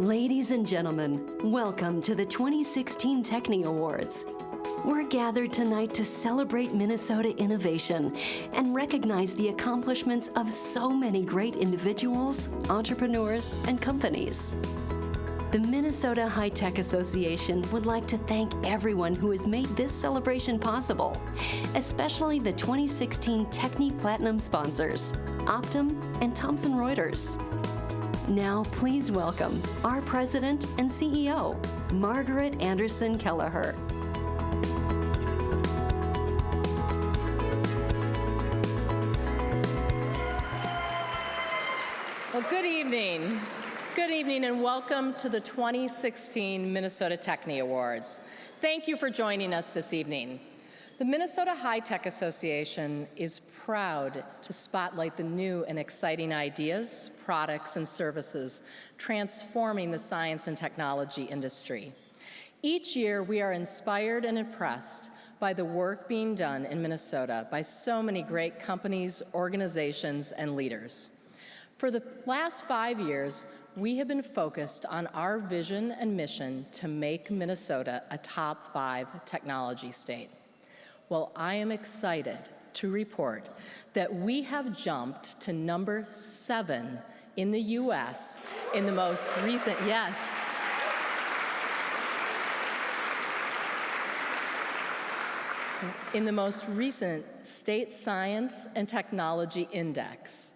Ladies and gentlemen, welcome to the 2016 Tekne Awards. We're gathered tonight to celebrate Minnesota innovation and recognize the accomplishments of so many great individuals, entrepreneurs, and companies. The Minnesota High-Tech Association would like to thank everyone who has made this celebration possible, especially the 2016 Tekne Platinum sponsors, Optum and Thomson Reuters. Now, please welcome our President and CEO, Margaret Anderson Kelleher. Well, good evening. Good evening and welcome to the 2016 Minnesota Tekne Awards. Thank you for joining us this evening. The Minnesota High-Tech Association is proud to spotlight the new and exciting ideas, products, and services transforming the science and technology industry. Each year, we are inspired and impressed by the work being done in Minnesota by so many great companies, organizations, and leaders. For the last 5 years, we have been focused on our vision and mission to make Minnesota a top 5 technology state. Well, I am excited to report that we have jumped to number 7 in the U.S. in the most recent, in the most recent State Science and Technology Index.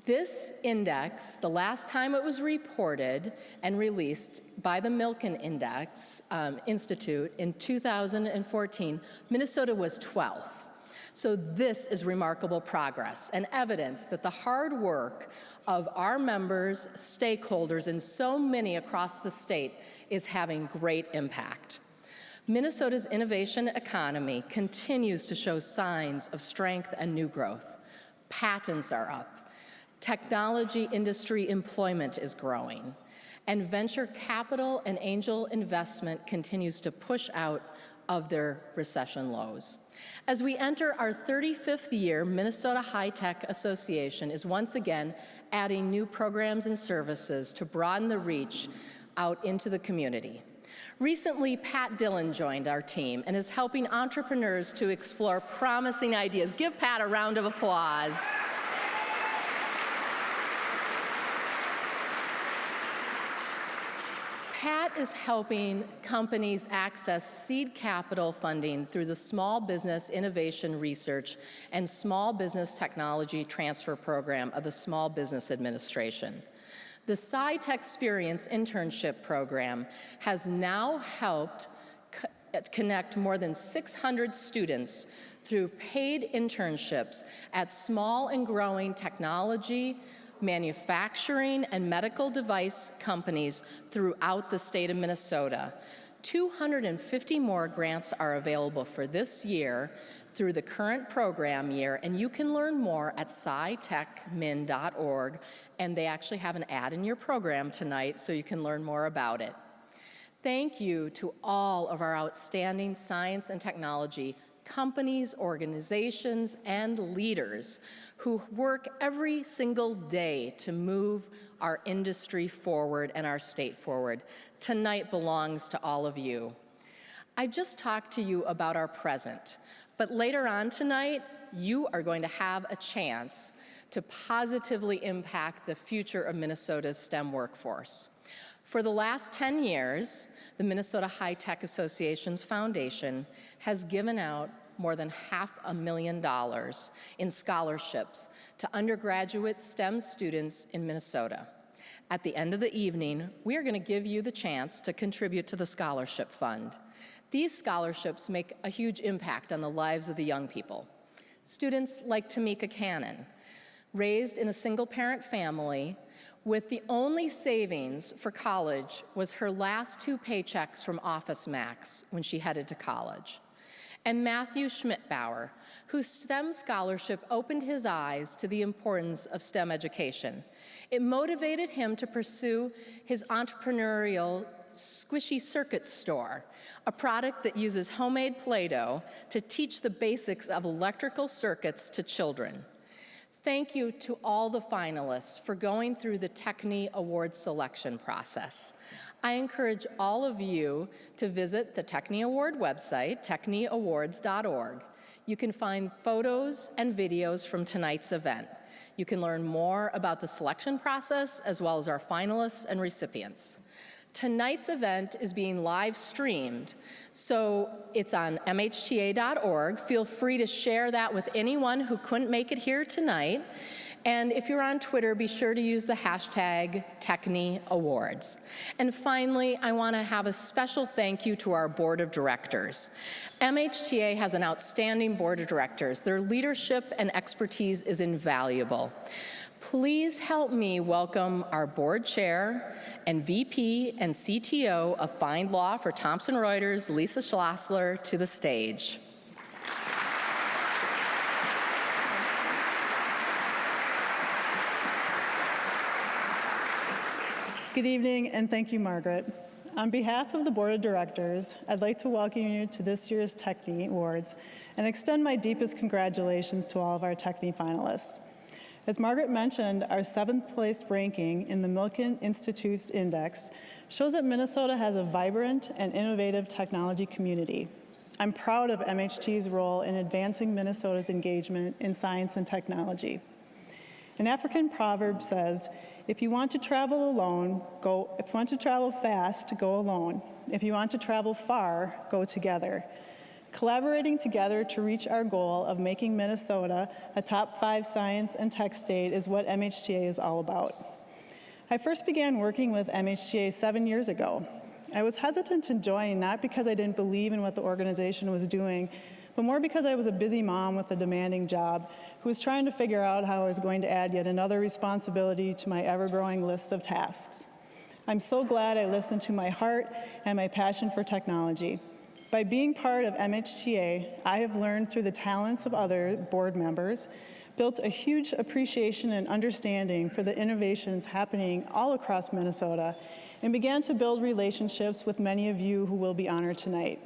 This index, the last time it was reported and released by the Milken Index Institute in 2014, Minnesota was 12th. So this is remarkable progress and evidence that the hard work of our members, stakeholders, and so many across the state is having great impact. Minnesota's innovation economy continues to show signs of strength and new growth. Patents are up. Technology industry employment is growing, and venture capital and angel investment continues to push out of their recession lows. As we enter our 35th year, Minnesota High-Tech Association is once again adding new programs and services to broaden the reach out into the community. Recently, Pat Dillon joined our team and is helping entrepreneurs to explore promising ideas. Give Pat a round of applause. Pat is helping companies access seed capital funding through the Small Business Innovation Research and Small Business Technology Transfer Program of the Small Business Administration. The SciTech Experience Internship Program has now helped connect more than 600 students through paid internships at small and growing technology, manufacturing, and medical device companies throughout the state of Minnesota. 250 more grants are available for this year through the current program year, and you can learn more at scitechmin.org, and they actually have an ad in your program tonight so you can learn more about it. Thank you to all of our outstanding science and technology companies, organizations, and leaders who work every single day to move our industry forward and our state forward. Tonight belongs to all of you. I just talked to you about our present, but later on tonight, you are going to have a chance to positively impact the future of Minnesota's STEM workforce. For the last 10 years, the Minnesota High-Tech Association's foundation has given out more than $500,000 in scholarships to undergraduate STEM students in Minnesota. At the end of the evening, we are going to give you the chance to contribute to the scholarship fund. These scholarships make a huge impact on the lives of the young people. Students like Tamika Cannon, raised in a single-parent family, with the only savings for college was her last 2 paychecks from Office Max when she headed to college. And Matthew Schmidbauer, whose STEM scholarship opened his eyes to the importance of STEM education. It motivated him to pursue his entrepreneurial Squishy Circuit store, a product that uses homemade Play-Doh to teach the basics of electrical circuits to children. Thank you to all the finalists for going through the Tekne Awards selection process. I encourage all of you to visit the Tekne Award website, tekneawards.org. You can find photos and videos from tonight's event. You can learn more about the selection process as well as our finalists and recipients. Tonight's event is being live streamed, so it's on mhta.org. Feel free to share that with anyone who couldn't make it here tonight. And if you're on Twitter, be sure to use the hashtag Tekne Awards. And finally, I want to have a special thank you to our board of directors. MHTA has an outstanding board of directors. Their leadership and expertise is invaluable. Please help me welcome our board chair and VP and CTO of Find Law for Thomson Reuters, Lisa Schlossler, to the stage. Good evening, and thank you, Margaret. On behalf of the Board of Directors, I'd like to welcome you to this year's Tekne Awards and extend my deepest congratulations to all of our Tekne finalists. As Margaret mentioned, our 7th place ranking in the Milken Institute's index shows that Minnesota has a vibrant and innovative technology community. I'm proud of MHT's role in advancing Minnesota's engagement in science and technology. An African proverb says, if you want to travel fast, go alone. If you want to travel far, go together. Collaborating together to reach our goal of making Minnesota a top 5 science and tech state is what MHTA is all about. I first began working with MHTA 7 years ago. I was hesitant to join not because I didn't believe in what the organization was doing, but more because I was a busy mom with a demanding job who was trying to figure out how I was going to add yet another responsibility to my ever-growing list of tasks. I'm so glad I listened to my heart and my passion for technology. By being part of MHTA, I have learned through the talents of other board members, built a huge appreciation and understanding for the innovations happening all across Minnesota, and began to build relationships with many of you who will be honored tonight.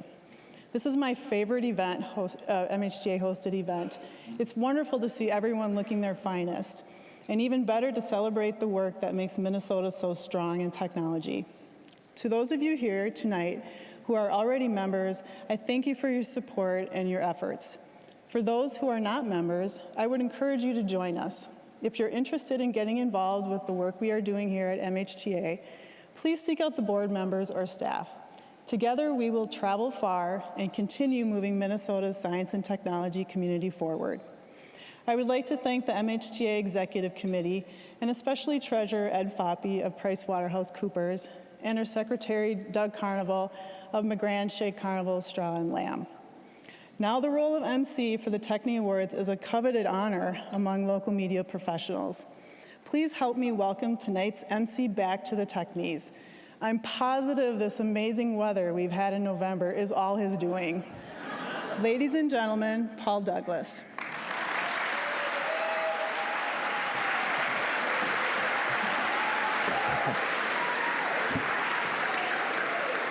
This is my favorite event, MHTA-hosted event. It's wonderful to see everyone looking their finest, and even better to celebrate the work that makes Minnesota so strong in technology. To those of you here tonight who are already members, I thank you for your support and your efforts. For those who are not members, I would encourage you to join us. If you're interested in getting involved with the work we are doing here at MHTA, please seek out the board members or staff. Together, we will travel far and continue moving Minnesota's science and technology community forward. I would like to thank the MHTA Executive Committee, and especially Treasurer Ed Foppe of PricewaterhouseCoopers, and her Secretary Doug Carnival of McGrann Shake Carnival Straw and Lamb. Now the role of MC for the Tekne Awards is a coveted honor among local media professionals. Please help me welcome tonight's MC back to the Teknes. I'm positive this amazing weather we've had in November is all his doing. Ladies and gentlemen, Paul Douglas.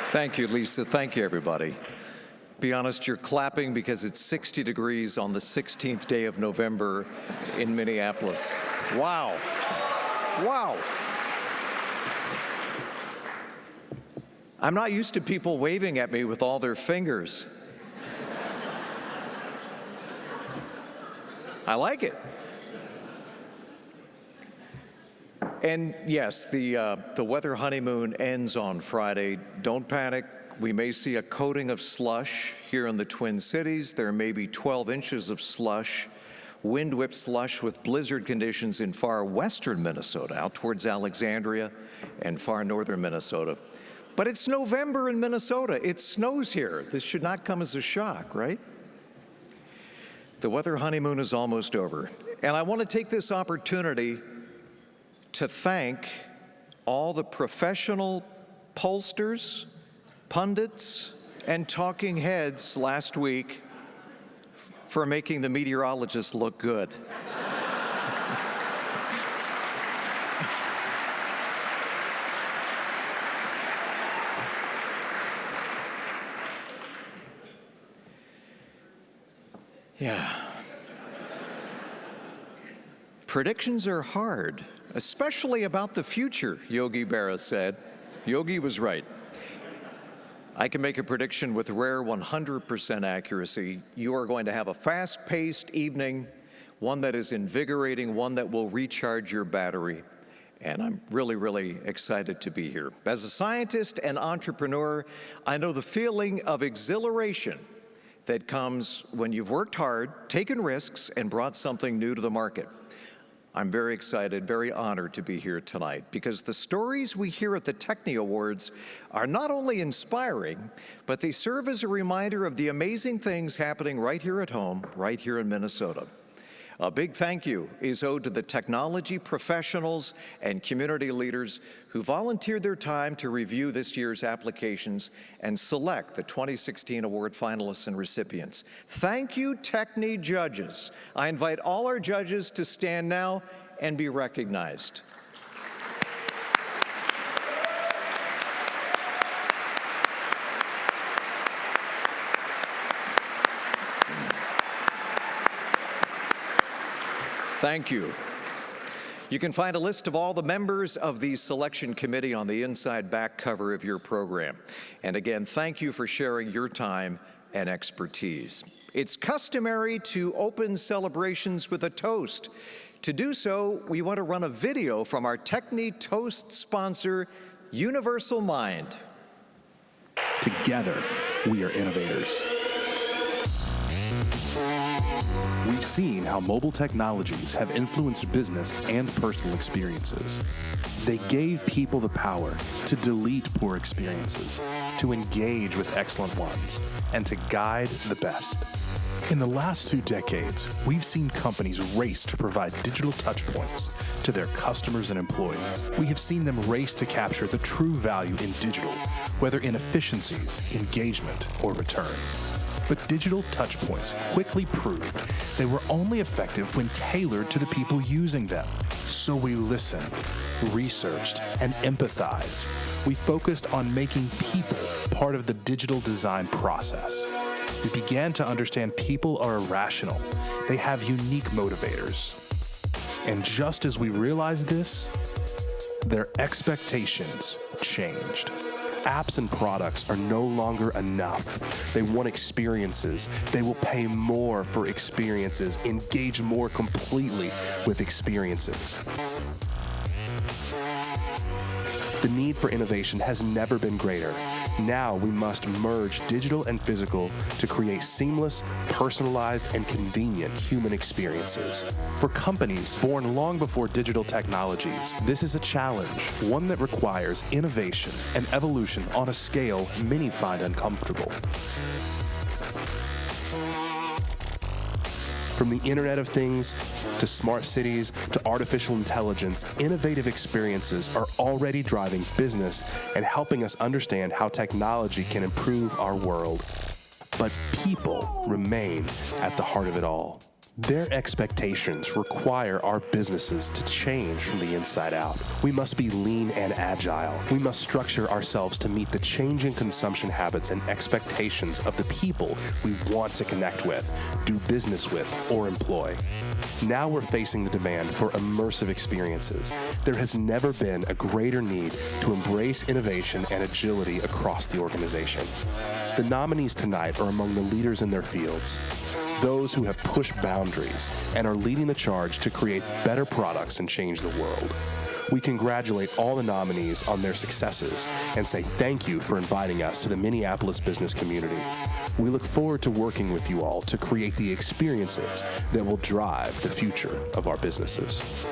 Thank you, Lisa. Thank you, everybody. Be honest, you're clapping because it's 60 degrees on the 16th day of November in Minneapolis. Wow. Wow. I'm not used to people waving at me with all their fingers. I like it. And yes, the weather honeymoon ends on Friday. Don't panic. We may see a coating of slush here in the Twin Cities. There may be 12 inches of slush, wind-whipped slush with blizzard conditions in far western Minnesota, out towards Alexandria and far northern Minnesota. But it's November in Minnesota. It snows here. This should not come as a shock, right? The weather honeymoon is almost over. And I want to take this opportunity to thank all the professional pollsters, pundits, and talking heads last week for making the meteorologists look good. Yeah. Predictions are hard, especially about the future, Yogi Berra said. Yogi was right. I can make a prediction with rare 100% accuracy. You are going to have a fast-paced evening, one that is invigorating, one that will recharge your battery. And I'm really, really excited to be here. As a scientist and entrepreneur, I know the feeling of exhilaration that comes when you've worked hard, taken risks, and brought something new to the market. I'm very excited, very honored to be here tonight because the stories we hear at the Tekne Awards are not only inspiring, but they serve as a reminder of the amazing things happening right here at home, right here in Minnesota. A big thank you is owed to the technology professionals and community leaders who volunteered their time to review this year's applications and select the 2016 award finalists and recipients. Thank you, Tekne judges. I invite all our judges to stand now and be recognized. Thank you. You can find a list of all the members of the selection committee on the inside back cover of your program. And again, thank you for sharing your time and expertise. It's customary to open celebrations with a toast. To do so, we want to run a video from our Tekne Toast sponsor, Universal Mind. Together, we are innovators. We've seen how mobile technologies have influenced business and personal experiences. They gave people the power to delete poor experiences, to engage with excellent ones, and to guide the best. In the last 2 decades, we've seen companies race to provide digital touchpoints to their customers and employees. We have seen them race to capture the true value in digital, whether in efficiencies, engagement, or return. But digital touchpoints quickly proved they were only effective when tailored to the people using them. So we listened, researched, and empathized. We focused on making people part of the digital design process. We began to understand people are irrational. They have unique motivators. And just as we realized this, their expectations changed. Apps and products are no longer enough. They want experiences. They will pay more for experiences, engage more completely with experiences. The need for innovation has never been greater. Now we must merge digital and physical to create seamless, personalized, and convenient human experiences. For companies born long before digital technologies, this is a challenge, one that requires innovation and evolution on a scale many find uncomfortable. From the Internet of Things to smart cities to artificial intelligence, innovative experiences are already driving business and helping us understand how technology can improve our world. But people remain at the heart of it all. Their expectations require our businesses to change from the inside out. We must be lean and agile. We must structure ourselves to meet the changing consumption habits and expectations of the people we want to connect with, do business with, or employ. Now we're facing the demand for immersive experiences. There has never been a greater need to embrace innovation and agility across the organization. The nominees tonight are among the leaders in their fields. Those who have pushed boundaries and are leading the charge to create better products and change the world. We congratulate all the nominees on their successes and say thank you for inviting us to the Minneapolis business community. We look forward to working with you all to create the experiences that will drive the future of our businesses.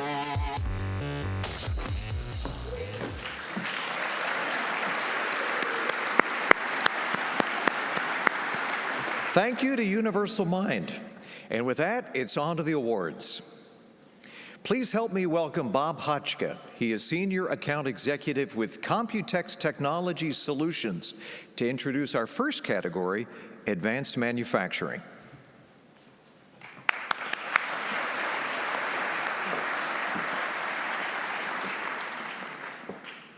Thank you to Universal Mind. And with that, it's on to the awards. Please help me welcome Bob Hotchka. He is Senior Account Executive with Computex Technology Solutions to introduce our first category, Advanced Manufacturing.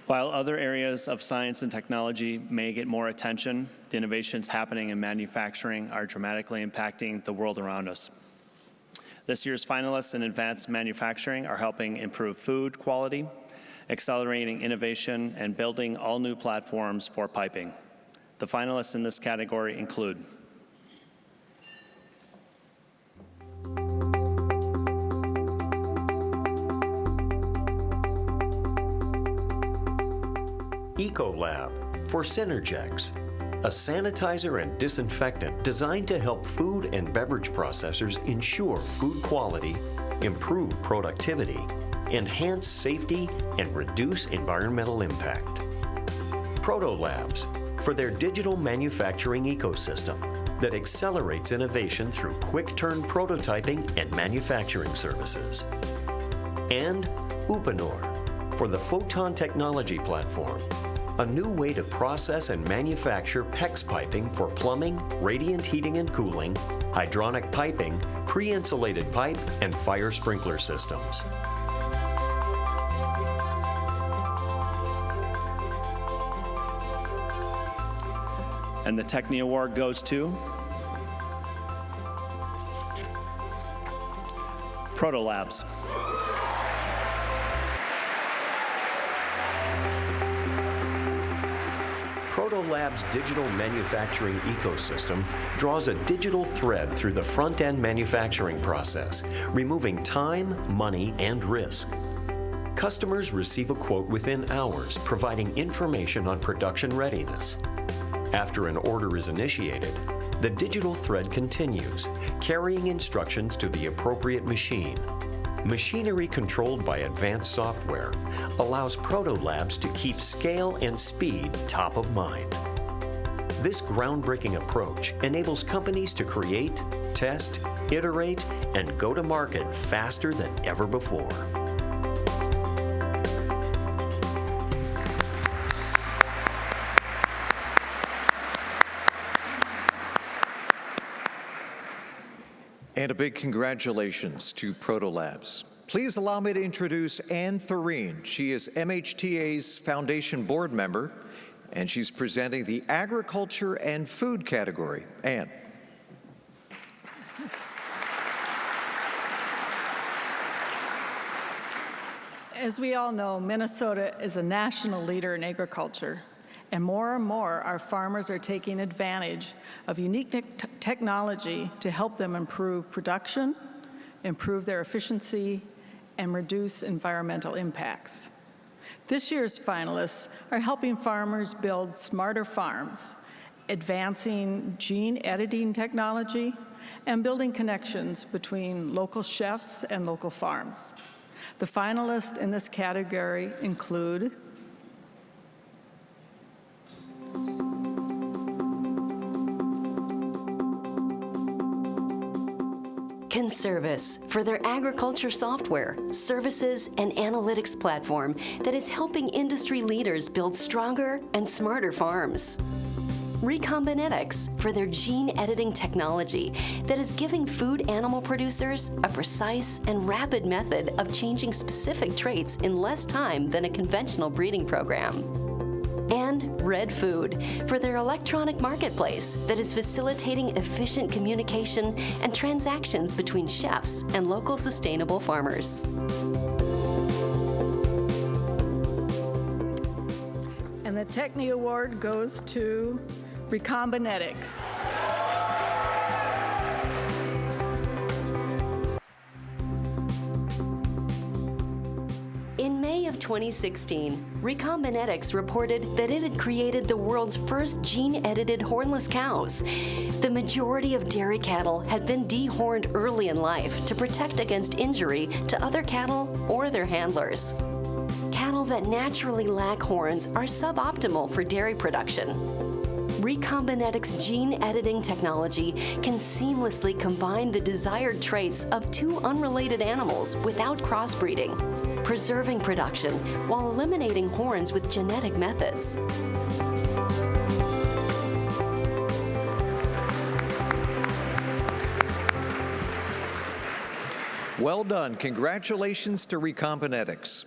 While other areas of science and technology may get more attention, the innovations happening in manufacturing are dramatically impacting the world around us. This year's finalists in advanced manufacturing are helping improve food quality, accelerating innovation, and building all new platforms for piping. The finalists in this category include EcoLab for Synergex, a sanitizer and disinfectant designed to help food and beverage processors ensure food quality, improve productivity, enhance safety, and reduce environmental impact. Protolabs for their digital manufacturing ecosystem that accelerates innovation through quick-turn prototyping and manufacturing services. And Uponor for the Photon Technology Platform, a new way to process and manufacture PEX piping for plumbing, radiant heating and cooling, hydronic piping, pre-insulated pipe, and fire sprinkler systems. And the Tekne Award goes to Protolabs. Protolabs' digital manufacturing ecosystem draws a digital thread through the front-end manufacturing process, removing time, money, and risk. Customers receive a quote within hours, providing information on production readiness. After an order is initiated, the digital thread continues, carrying instructions to the appropriate machine. Machinery controlled by advanced software allows Protolabs to keep scale and speed top of mind. This groundbreaking approach enables companies to create, test, iterate, and go to market faster than ever before. And a big congratulations to Protolabs. Please allow me to introduce Anne Thureen. She is MHTA's Foundation Board member, and she's presenting the Agriculture and Food category. Anne. As we all know, Minnesota is a national leader in agriculture, and more our farmers are taking advantage of unique technology to help them improve production, improve their efficiency, and reduce environmental impacts. This year's finalists are helping farmers build smarter farms, advancing gene editing technology, and building connections between local chefs and local farms. The finalists in this category include Conservice for their agriculture software, services, and analytics platform that is helping industry leaders build stronger and smarter farms. Recombinetics for their gene editing technology that is giving food animal producers a precise and rapid method of changing specific traits in less time than a conventional breeding program. And Red Food for their electronic marketplace that is facilitating efficient communication and transactions between chefs and local sustainable farmers. And the Tekne Award goes to Recombinetics. In May of 2016, Recombinetics reported that it had created the world's first gene-edited hornless cows. The majority of dairy cattle had been dehorned early in life to protect against injury to other cattle or their handlers. Cattle that naturally lack horns are suboptimal for dairy production. Recombinetics gene editing technology can seamlessly combine the desired traits of two unrelated animals without crossbreeding, preserving production while eliminating horns with genetic methods. Well done. Congratulations to Recombinetics.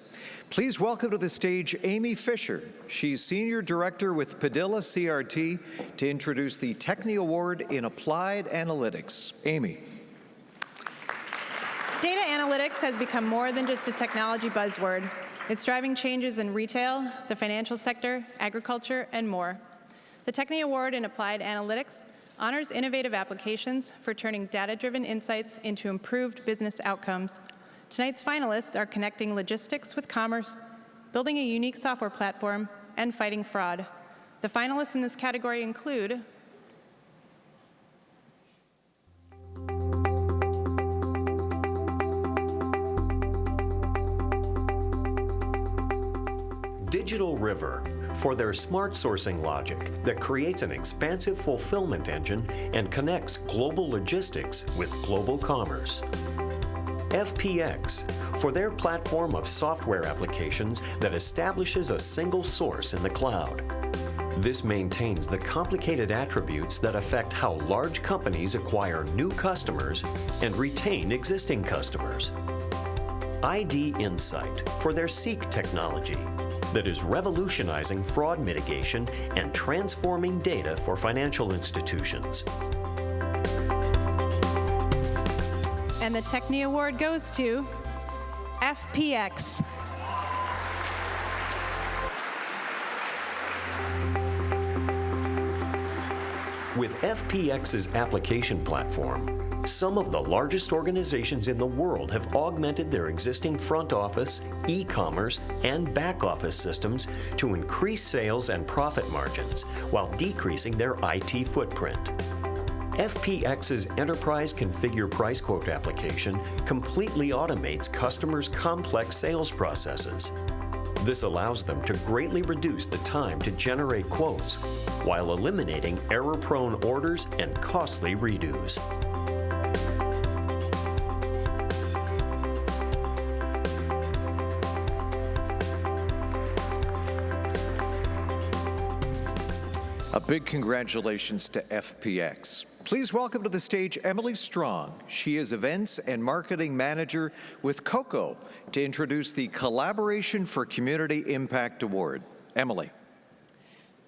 Please welcome to the stage Amy Fisher. She's Senior Director with Padilla CRT to introduce the Tekne Award in Applied Analytics. Amy. Data analytics has become more than just a technology buzzword. It's driving changes in retail, the financial sector, agriculture, and more. The Tekne Award in Applied Analytics honors innovative applications for turning data-driven insights into improved business outcomes. Tonight's finalists are connecting logistics with commerce, building a unique software platform, and fighting fraud. The finalists in this category include Digital River, for their smart sourcing logic that creates an expansive fulfillment engine and connects global logistics with global commerce. FPX, for their platform of software applications that establishes a single source in the cloud. This maintains the complicated attributes that affect how large companies acquire new customers and retain existing customers. ID Insight, for their Seek technology that is revolutionizing fraud mitigation and transforming data for financial institutions. And the Tekne Award goes to FPX. With FPX's application platform, some of the largest organizations in the world have augmented their existing front office, e-commerce, and back office systems to increase sales and profit margins while decreasing their IT footprint. FPX's Enterprise Configure Price Quote application completely automates customers' complex sales processes. This allows them to greatly reduce the time to generate quotes while eliminating error-prone orders and costly redos. A big congratulations to FPX. Please welcome to the stage Emily Strong. She is Events and Marketing Manager with COCO to introduce the Collaboration for Community Impact Award. Emily.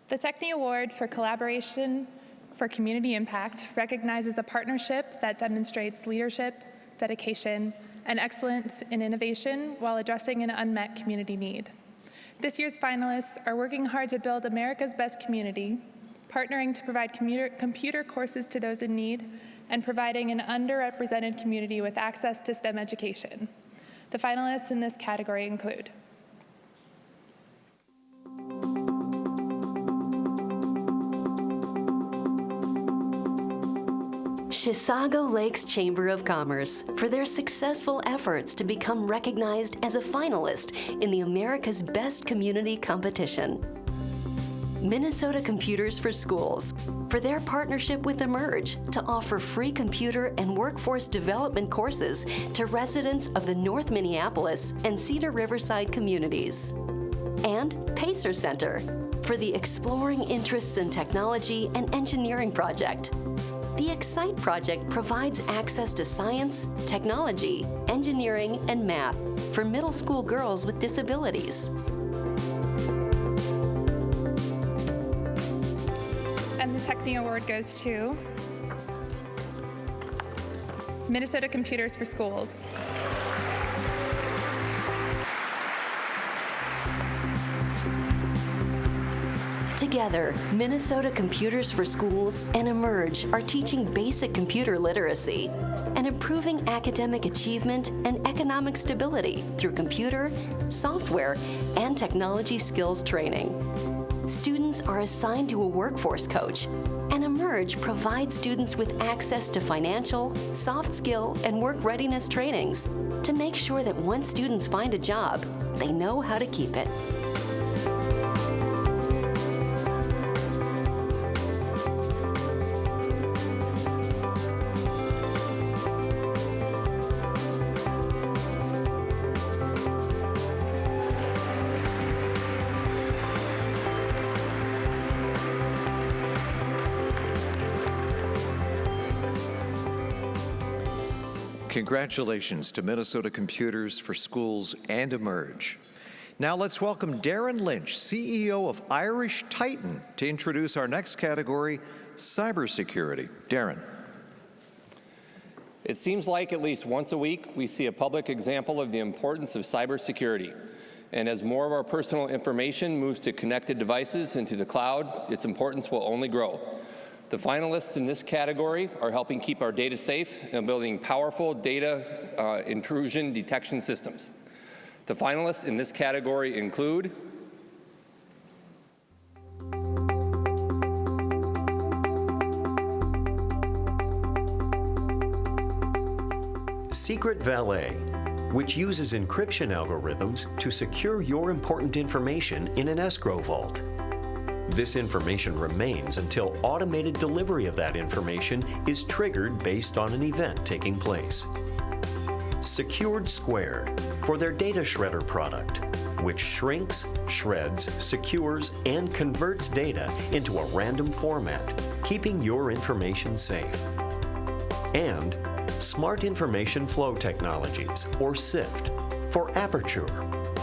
The Tekne Award for Collaboration for Community Impact recognizes a partnership that demonstrates leadership, dedication, and excellence in innovation while addressing an unmet community need. This year's finalists are working hard to build America's best community, partnering to provide computer courses to those in need, and providing an underrepresented community with access to STEM education. The finalists in this category include Chisago Lakes Chamber of Commerce for their successful efforts to become recognized as a finalist in the America's Best Community competition. Minnesota Computers for Schools for their partnership with Emerge to offer free computer and workforce development courses to residents of the North Minneapolis and Cedar Riverside communities. And Pacer Center for the Exploring Interests in Technology and Engineering project. The Excite project provides access to science, technology, engineering, and math for middle school girls with disabilities. And the Tekne Award goes to Minnesota Computers for Schools. Together, Minnesota Computers for Schools and Emerge are teaching basic computer literacy and improving academic achievement and economic stability through computer, software, and technology skills training. Students are assigned to a workforce coach, and Emerge provides students with access to financial, soft skill, and work readiness trainings to make sure that once students find a job, they know how to keep it. Congratulations to Minnesota Computers for Schools and Emerge. Now let's welcome Darren Lynch, CEO of Irish Titan, to introduce our next category, cybersecurity. Darren. It seems like at least once a week we see a public example of the importance of cybersecurity. And as more of our personal information moves to connected devices and to the cloud, its importance will only grow. The finalists in this category are helping keep our data safe and building powerful data intrusion detection systems. The finalists in this category include Secret Valet, which uses encryption algorithms to secure your important information in an escrow vault. This information remains until automated delivery of that information is triggered based on an event taking place. Secured Squared, for their data shredder product, which shrinks, shreds, secures, and converts data into a random format, keeping your information safe. And Smart Information Flow Technologies, or SIFT, for Aperture,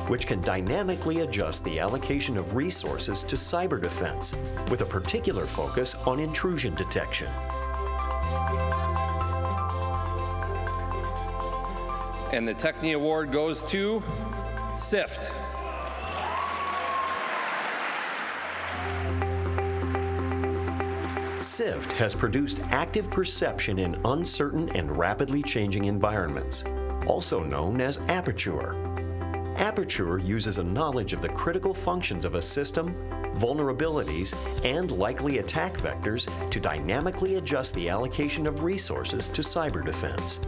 which can dynamically adjust the allocation of resources to cyber defense, with a particular focus on intrusion detection. And the Tekne Award goes to SIFT. SIFT has produced active perception in uncertain and rapidly changing environments, also known as Aperture. Aperture uses a knowledge of the critical functions of a system, vulnerabilities, and likely attack vectors to dynamically adjust the allocation of resources to cyber defense.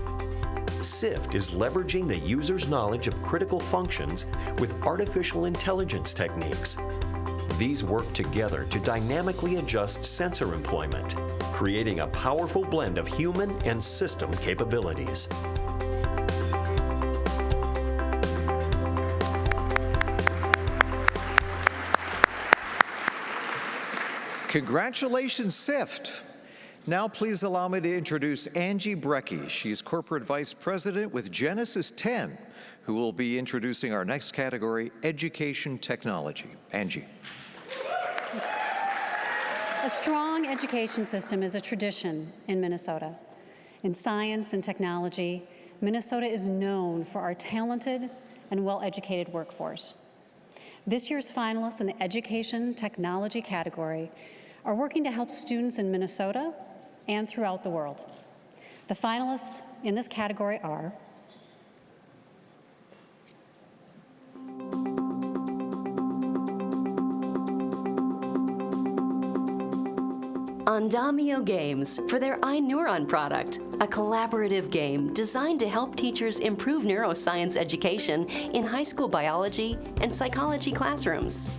SIFT is leveraging the user's knowledge of critical functions with artificial intelligence techniques. These work together to dynamically adjust sensor employment, creating a powerful blend of human and system capabilities. Congratulations, SIFT. Now please allow me to introduce Angie Brecky. She's Corporate Vice President with Genesis 10, who will be introducing our next category, Education Technology. Angie. A strong education system is a tradition in Minnesota. In science and technology, Minnesota is known for our talented and well-educated workforce. This year's finalists in the Education Technology category are working to help students in Minnesota and throughout the world. The finalists in this category are Andamio Games for their iNeuron product, a collaborative game designed to help teachers improve neuroscience education in high school biology and psychology classrooms.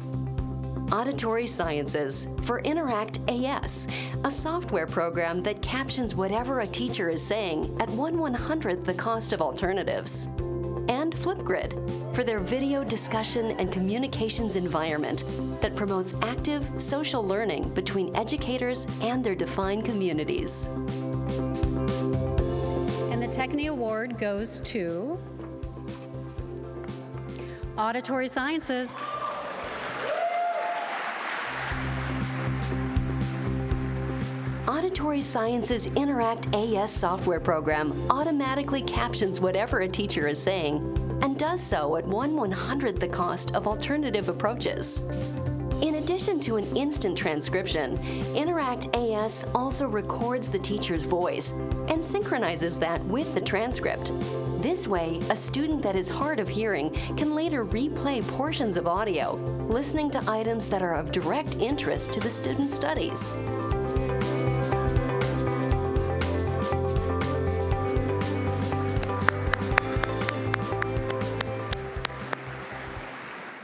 Auditory Sciences for Interact AS, a software program that captions whatever a teacher is saying at 1/100th the cost of alternatives. And Flipgrid for their video discussion and communications environment that promotes active social learning between educators and their defined communities. And the Tekne Award goes to Auditory Sciences. Auditory Sciences Interact AS software program automatically captions whatever a teacher is saying and does so at 1/100th the cost of alternative approaches. In addition to an instant transcription, Interact AS also records the teacher's voice and synchronizes that with the transcript. This way, a student that is hard of hearing can later replay portions of audio, listening to items that are of direct interest to the student's studies.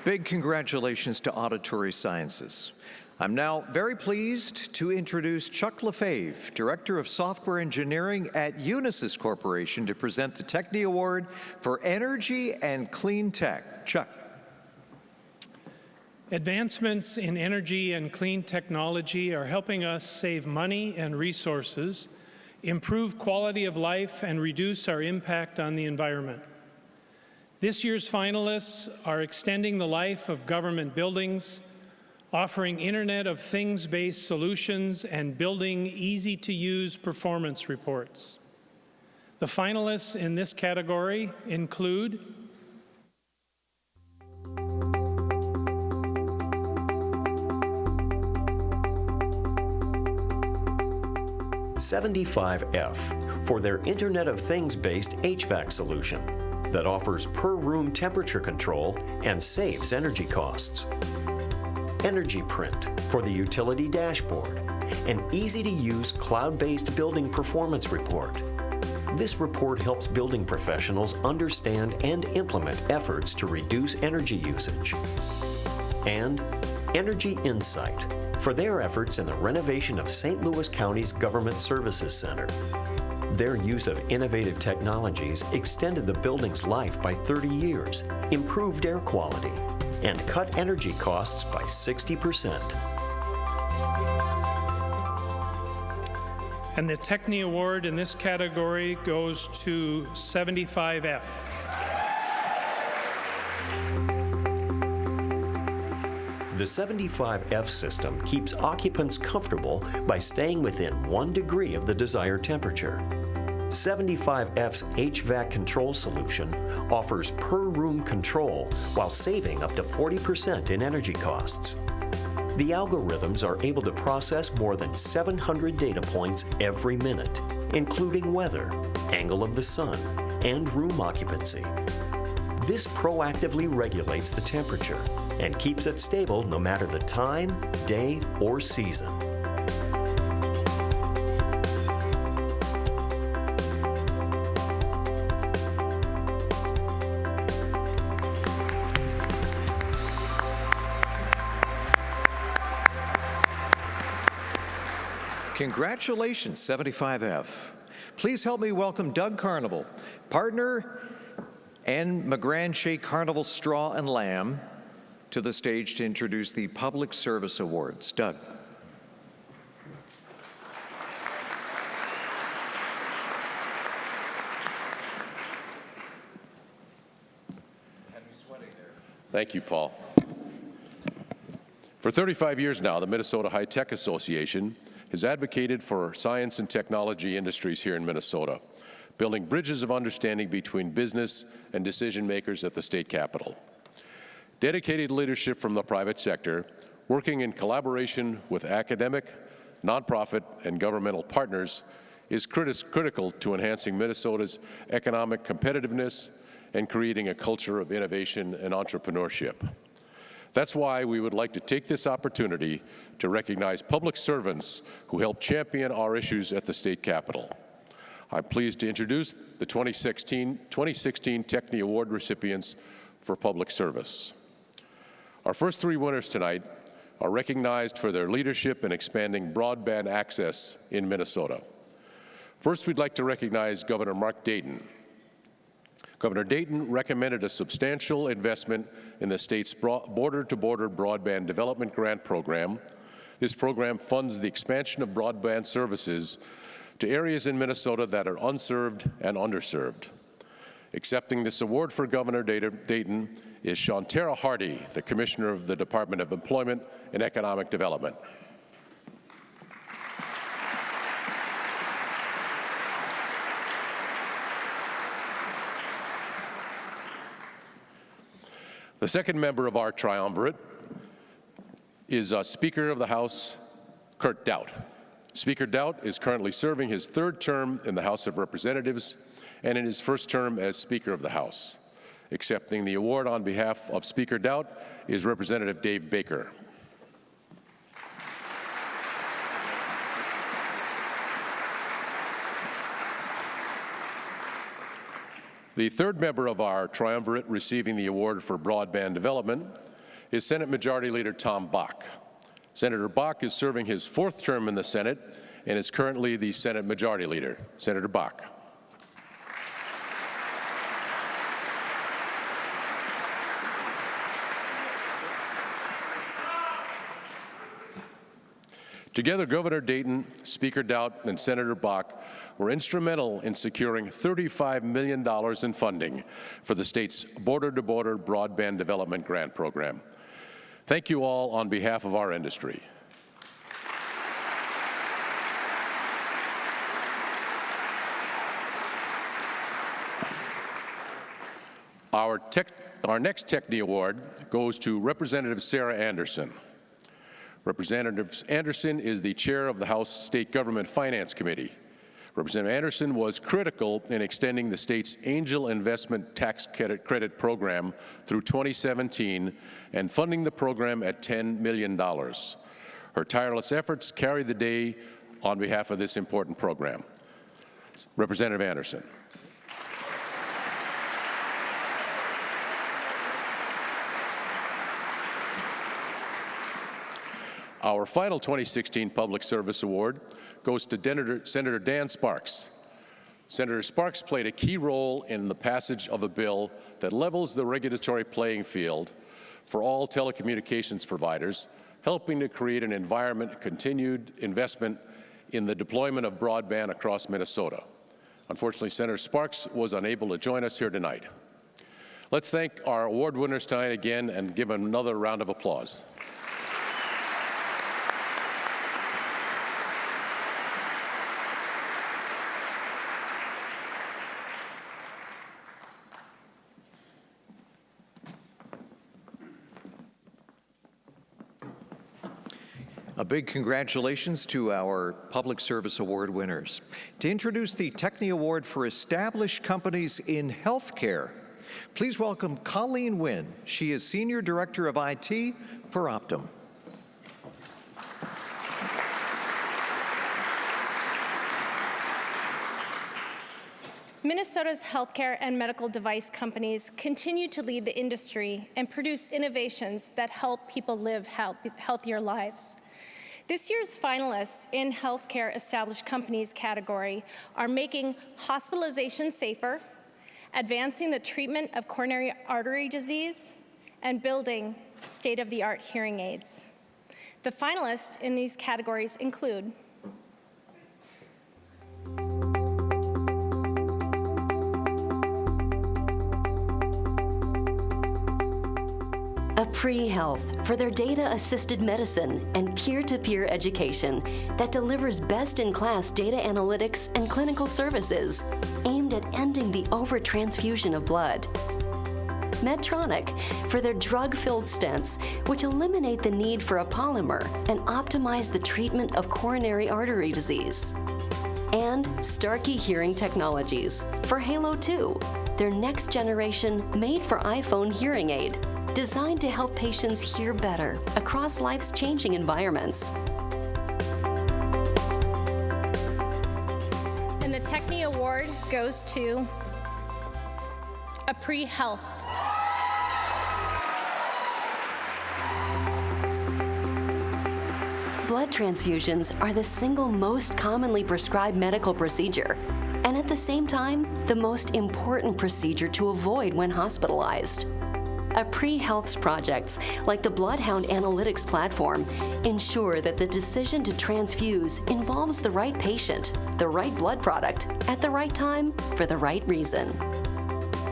Big congratulations to Auditory Sciences. I'm now very pleased to introduce Chuck Lefebvre, Director of Software Engineering at Unisys Corporation, to present the Tekne Award for Energy and Clean Tech. Chuck. Advancements in energy and clean technology are helping us save money and resources, improve quality of life, and reduce our impact on the environment. This year's finalists are extending the life of government buildings, offering Internet of Things-based solutions, and building easy-to-use performance reports. The finalists in this category include $75F for their Internet of Things-based HVAC solution that offers per-room temperature control and saves energy costs. Energy Print for the utility dashboard, an easy-to-use cloud-based building performance report. This report helps building professionals understand and implement efforts to reduce energy usage. And Energy Insight for their efforts in the renovation of St. Louis County's Government Services Center. Their use of innovative technologies extended the building's life by 30 years, improved air quality, and cut energy costs by 60%. And the Tekne Award in this category goes to 75F. The 75F system keeps occupants comfortable by staying within 1 degree of the desired temperature. 75F's HVAC control solution offers per-room control while saving up to 40% in energy costs. The algorithms are able to process more than 700 data points every minute, including weather, angle of the sun, and room occupancy. This proactively regulates the temperature and keeps it stable no matter the time, day, or season. Congratulations, 75F. Please help me welcome Doug Carnival, partner and McGran Carnival Straw and Lamb, to the stage to introduce the Public Service Awards. Doug. Thank you, Paul. For 35 years now, the Minnesota High Tech Association has advocated for science and technology industries here in Minnesota, building bridges of understanding between business and decision makers at the state capitol. Dedicated leadership from the private sector, working in collaboration with academic, nonprofit, and governmental partners is critical to enhancing Minnesota's economic competitiveness and creating a culture of innovation and entrepreneurship. That's why we would like to take this opportunity to recognize public servants who help champion our issues at the state capitol. I'm pleased to introduce the 2016 Tekne Award recipients for public service. Our first 3 winners tonight are recognized for their leadership in expanding broadband access in Minnesota. First, we'd like to recognize Governor Mark Dayton. Governor Dayton recommended a substantial investment in the state's border-to-border broadband development grant program. This program funds the expansion of broadband services to areas in Minnesota that are unserved and underserved. Accepting this award for Governor Dayton is Shantara Hardy, the Commissioner of the Department of Employment and Economic Development. The second member of our triumvirate is Speaker of the House, Kurt Daudt. Speaker Daudt is currently serving his 3rd term in the House of Representatives and in his 1st term as Speaker of the House. Accepting the award on behalf of Speaker Daudt is Representative Dave Baker. The 3rd member of our triumvirate receiving the award for broadband development is Senate Majority Leader Tom Bach. Senator Bach is serving his 4th term in the Senate and is currently the Senate Majority Leader. Senator Bach. Together, Governor Dayton, Speaker Daudt, and Senator Bach were instrumental in securing $35 million in funding for the state's border-to-border broadband development grant program. Thank you all on behalf of our industry. Our next Tekne Award goes to Representative Sarah Anderson. Representative Anderson is the chair of the House State Government Finance Committee. Representative Anderson was critical in extending the state's Angel Investment Tax Credit Program through 2017 and funding the program at $10 million. Her tireless efforts carried the day on behalf of this important program. Representative Anderson. Our final 2016 Public Service Award goes to Senator Dan Sparks. Senator Sparks played a key role in the passage of a bill that levels the regulatory playing field for all telecommunications providers, helping to create an environment of continued investment in the deployment of broadband across Minnesota. Unfortunately, Senator Sparks was unable to join us here tonight. Let's thank our award winners tonight again and give them another round of applause. A big congratulations to our Public Service Award winners. To introduce the Tekne Award for Established Companies in Healthcare, please welcome Colleen Wynn. She is Senior Director of IT for Optum. Minnesota's healthcare and medical device companies continue to lead the industry and produce innovations that help people live healthier lives. This year's finalists in Healthcare Established Companies category are making hospitalization safer, advancing the treatment of coronary artery disease, and building state-of-the-art hearing aids. The finalists in these categories include Apri Health for their data-assisted medicine and peer-to-peer education that delivers best-in-class data analytics and clinical services aimed at ending the overtransfusion of blood. Medtronic for their drug-filled stents, which eliminate the need for a polymer and optimize the treatment of coronary artery disease. And Starkey Hearing Technologies for Halo 2, their next-generation made-for-iPhone hearing aid, designed to help patients hear better across life's changing environments. And the Tekne Award goes to Apri Health. Blood transfusions are the single most commonly prescribed medical procedure, and at the same time, the most important procedure to avoid when hospitalized. Apri Health's projects, like the Bloodhound Analytics platform, ensure that the decision to transfuse involves the right patient, the right blood product, at the right time, for the right reason.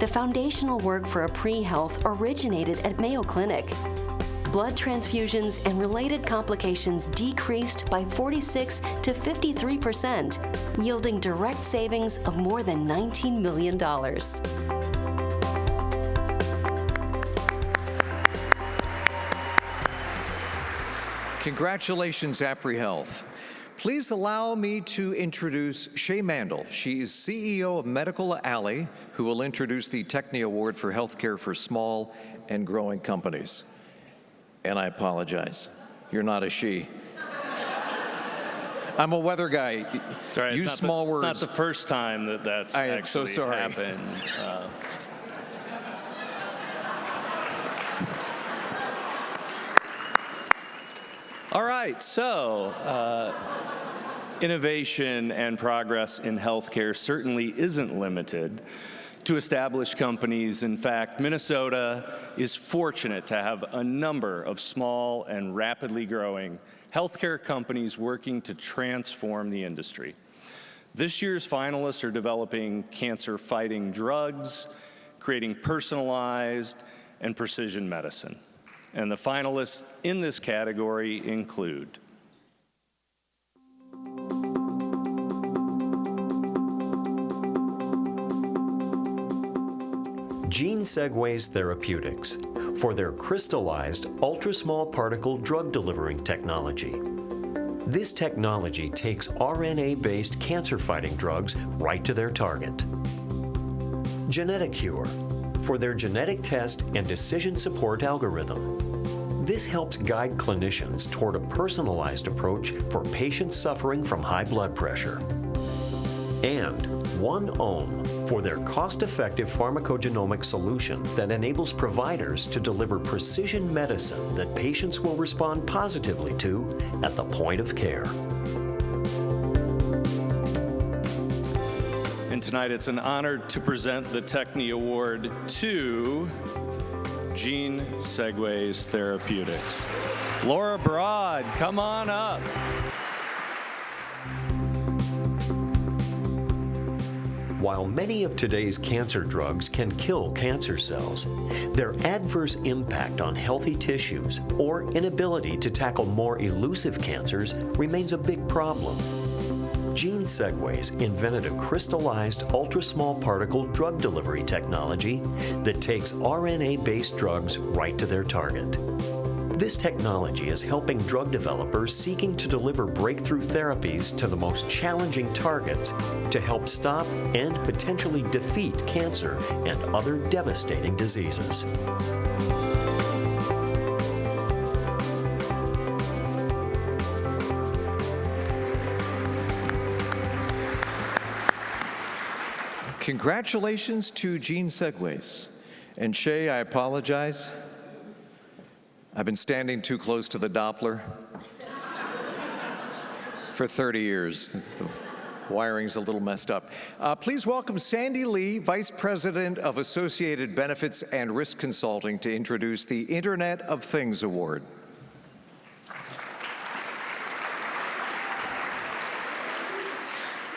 The foundational work for Apri Health originated at Mayo Clinic. Blood transfusions and related complications decreased by 46 to 53%, yielding direct savings of more than $19 million. Congratulations, Apri Health. Please allow me to introduce Shay Mandel. She is CEO of Medical Alley, who will introduce the Tekne Award for Healthcare for Small and Growing Companies. And I apologize, you're not a she. I'm a weather guy. Sorry, use small words. It's not the first time that's I am actually so sorry. happened. All right, so innovation and progress in healthcare certainly isn't limited to established companies. In fact, Minnesota is fortunate to have a number of small and rapidly growing healthcare companies working to transform the industry. This year's finalists are developing cancer-fighting drugs, creating personalized and precision medicine. And the finalists in this category include Gene Segways Therapeutics for their crystallized ultra-small particle drug delivering technology. This technology takes RNA-based cancer-fighting drugs right to their target. GeneticCure for their genetic test and decision support algorithm. This helps guide clinicians toward a personalized approach for patients suffering from high blood pressure. And OneOhm for their cost-effective pharmacogenomic solution that enables providers to deliver precision medicine that patients will respond positively to at the point of care. And tonight it's an honor to present the Tekne Award to Gene Segways Therapeutics. Laura Broad, come on up. While many of today's cancer drugs can kill cancer cells, their adverse impact on healthy tissues or inability to tackle more elusive cancers remains a big problem. Gene Segways invented a crystallized ultra-small particle drug delivery technology that takes RNA-based drugs right to their target. This technology is helping drug developers seeking to deliver breakthrough therapies to the most challenging targets to help stop and potentially defeat cancer and other devastating diseases. Congratulations to Gene Segways. And Shay, I apologize. I've been standing too close to the Doppler for 30 years. The wiring's a little messed up. Please welcome Sandy Lee, Vice President of Associated Benefits and Risk Consulting, to introduce the Internet of Things Award.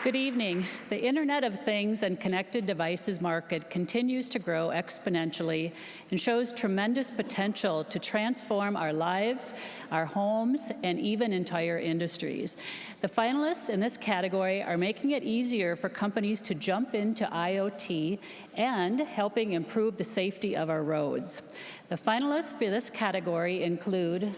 Good evening. The Internet of Things and connected devices market continues to grow exponentially and shows tremendous potential to transform our lives, our homes, and even entire industries. The finalists in this category are making it easier for companies to jump into IoT and helping improve the safety of our roads. The finalists for this category include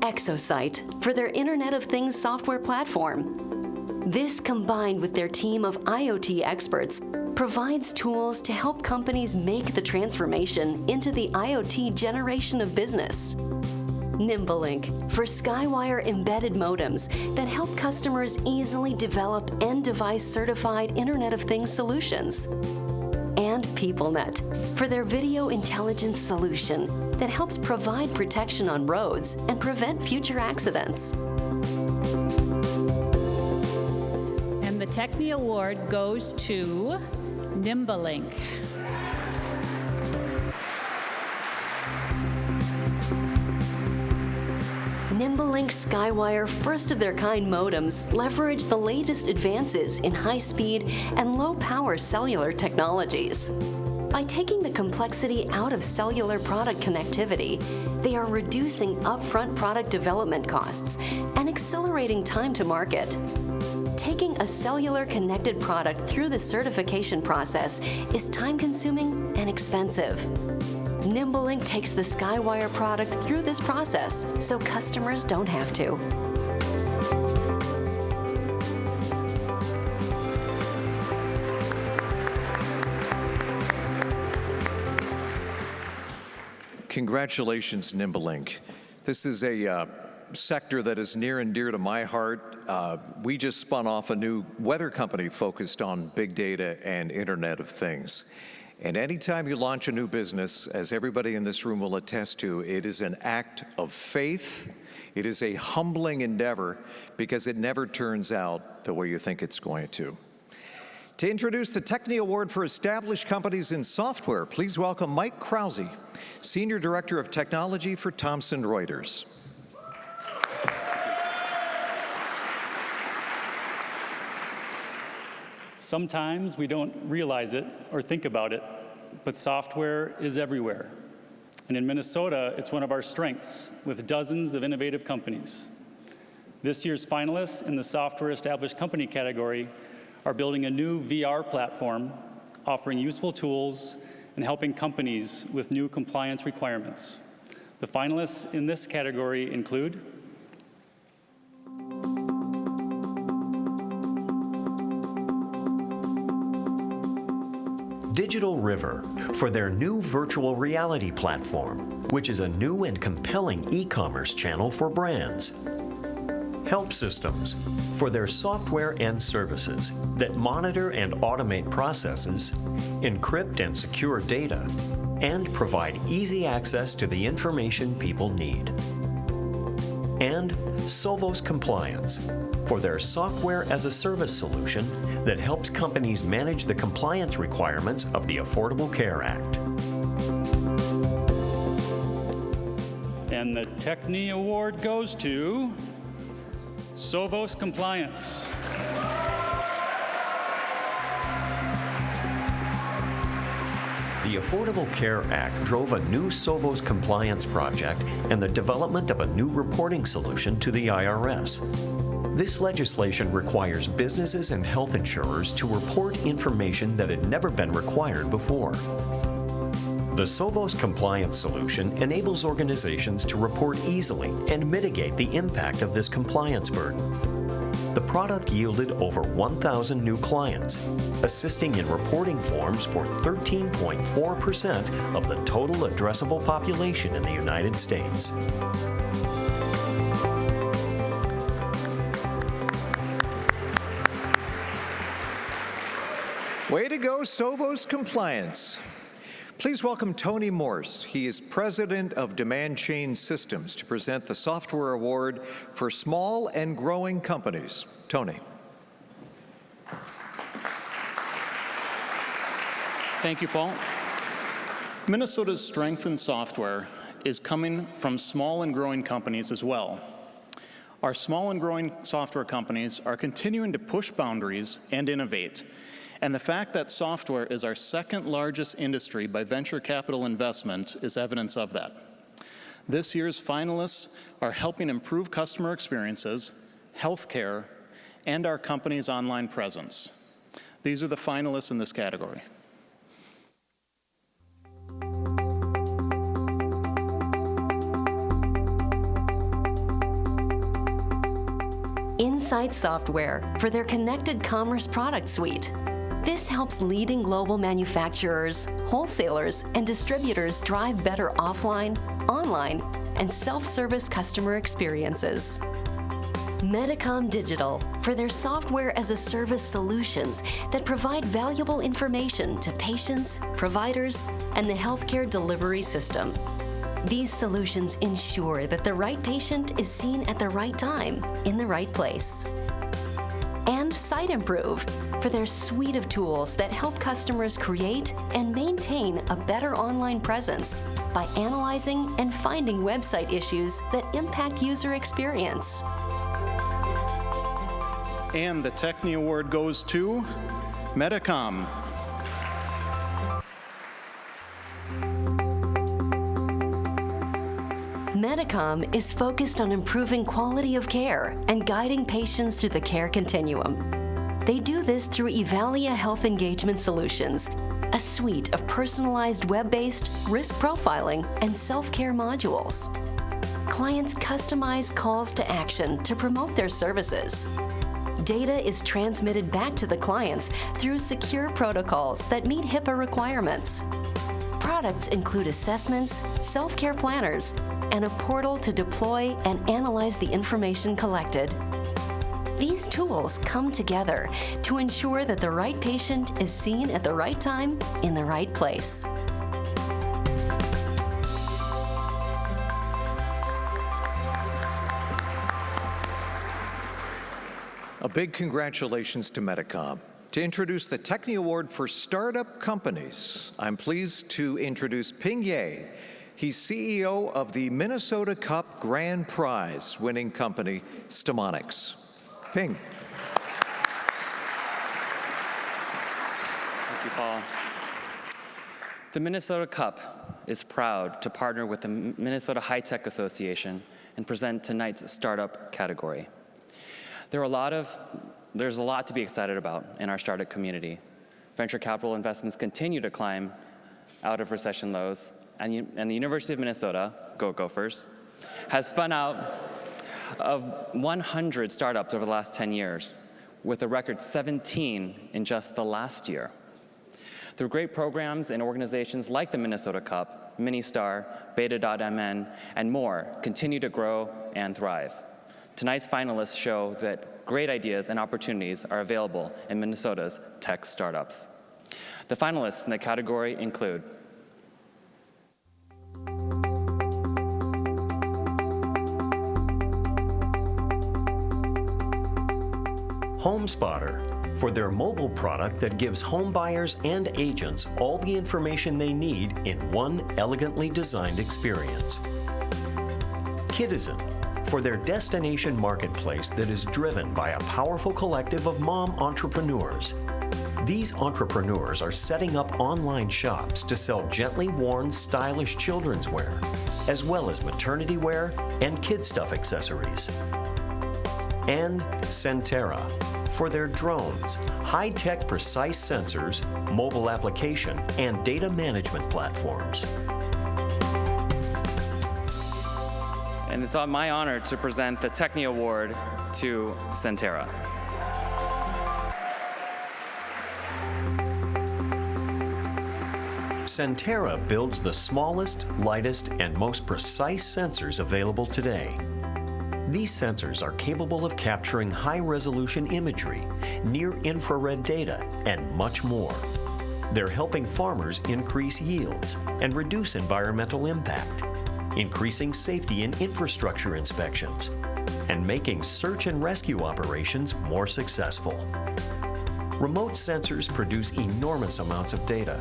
Exosite for their Internet of Things software platform. This, combined with their team of IoT experts, provides tools to help companies make the transformation into the IoT generation of business. NimbeLink for Skywire embedded modems that help customers easily develop end-device certified Internet of Things solutions. And PeopleNet for their video intelligence solution that helps provide protection on roads and prevent future accidents. And the Tekne Award goes to NimbeLink. NimbeLink Skywire first-of-their-kind modems leverage the latest advances in high-speed and low-power cellular technologies. By taking the complexity out of cellular product connectivity, they are reducing upfront product development costs and accelerating time to market. Taking a cellular connected product through the certification process is time-consuming and expensive. NimbeLink takes the Skywire product through this process so customers don't have to. Congratulations, NimbeLink. This is a sector that is near and dear to my heart. We just spun off a new weather company focused on big data and Internet of Things. And anytime you launch a new business, as everybody in this room will attest to, it is an act of faith. It is a humbling endeavor because it never turns out the way you think it's going to. To introduce the Tekne Award for Established Companies in Software, please welcome Mike Krause, Senior Director of Technology for Thomson Reuters. Sometimes we don't realize it or think about it, but software is everywhere. And in Minnesota, it's one of our strengths, with dozens of innovative companies. This year's finalists in the Software Established Company category are building a new VR platform, offering useful tools and helping companies with new compliance requirements. The finalists in this category include Digital River for their new virtual reality platform, which is a new and compelling e-commerce channel for brands. Help Systems for their software and services that monitor and automate processes, encrypt and secure data, and provide easy access to the information people need. And Sovos Compliance for their software as a service solution that helps companies manage the compliance requirements of the Affordable Care Act. And the Tekne Award goes to Sovos Compliance. The Affordable Care Act drove a new Sovos compliance project and the development of a new reporting solution to the IRS. This legislation requires businesses and health insurers to report information that had never been required before. The Sovos compliance solution enables organizations to report easily and mitigate the impact of this compliance burden. The product yielded over 1,000 new clients, assisting in reporting forms for 13.4% of the total addressable population in the United States. Way to go, Sovos Compliance. Please welcome Tony Morse. He is president of Demand Chain Systems to present the Software Award for Small and Growing Companies. Tony. Thank you, Paul. Minnesota's strength in software is coming from small and growing companies as well. Our small and growing software companies are continuing to push boundaries and innovate. And the fact that software is our second largest industry by venture capital investment is evidence of that. This year's finalists are helping improve customer experiences, healthcare, and our company's online presence. These are the finalists in this category. Insight Software for their connected commerce product suite. This helps leading global manufacturers, wholesalers, and distributors drive better offline, online, and self-service customer experiences. Medicom Digital for their software-as-a-service solutions that provide valuable information to patients, providers, and the healthcare delivery system. These solutions ensure that the right patient is seen at the right time, in the right place. And SiteImprove for their suite of tools that help customers create and maintain a better online presence by analyzing and finding website issues that impact user experience. And the Tekne Award goes to Medicom. Medicom is focused on improving quality of care and guiding patients through the care continuum. They do this through Evalia Health Engagement Solutions, a suite of personalized web-based risk profiling and self-care modules. Clients customize calls to action to promote their services. Data is transmitted back to the clients through secure protocols that meet HIPAA requirements. Products include assessments, self-care planners, and a portal to deploy and analyze the information collected. These tools come together to ensure that the right patient is seen at the right time in the right place. A big congratulations to Medicom. To introduce the Tekne Award for Startup Companies, I'm pleased to introduce Ping Ye. He's CEO of the Minnesota Cup Grand Prize winning company, Stemonics. Ping. Thank you, Paul. The Minnesota Cup is proud to partner with the Minnesota High Tech Association and present tonight's startup category. There's a lot to be excited about in our startup community. Venture capital investments continue to climb out of recession lows, and the University of Minnesota, go Gophers, has spun out of 100 startups over the last 10 years, with a record 17 in just the last year. Through great programs and organizations like the Minnesota Cup, Ministar, Beta.mn, and more continue to grow and thrive. Tonight's finalists show that great ideas and opportunities are available in Minnesota's tech startups. The finalists in the category include HomeSpotter, for their mobile product that gives home buyers and agents all the information they need in one elegantly designed experience. Kidizen, for their destination marketplace that is driven by a powerful collective of mom entrepreneurs. These entrepreneurs are setting up online shops to sell gently worn, stylish children's wear, as well as maternity wear and kid stuff accessories. And Centera, for their drones, high-tech precise sensors, mobile application, and data management platforms. And it's my honor to present the Tekne Award to Centera. Centera builds the smallest, lightest, and most precise sensors available today. These sensors are capable of capturing high-resolution imagery, near-infrared data, and much more. They're helping farmers increase yields and reduce environmental impact, increasing safety in infrastructure inspections, and making search and rescue operations more successful. Remote sensors produce enormous amounts of data,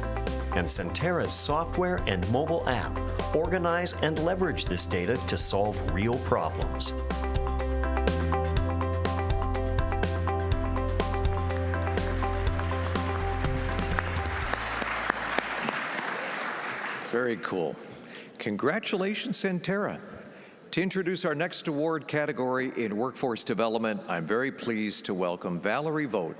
and Centera's software and mobile app organize and leverage this data to solve real problems. Very cool. Congratulations, Centera. To introduce our next award category in workforce development, I'm very pleased to welcome Valerie Vogt,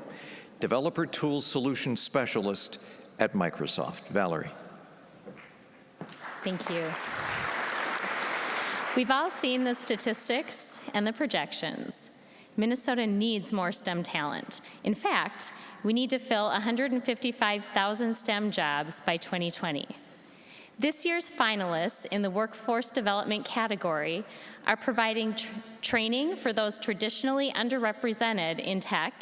Developer Tools Solutions Specialist at Microsoft. Valerie. Thank you. We've all seen the statistics and the projections. Minnesota needs more STEM talent. In fact, we need to fill 155,000 STEM jobs by 2020. This year's finalists in the workforce development category are providing training for those traditionally underrepresented in tech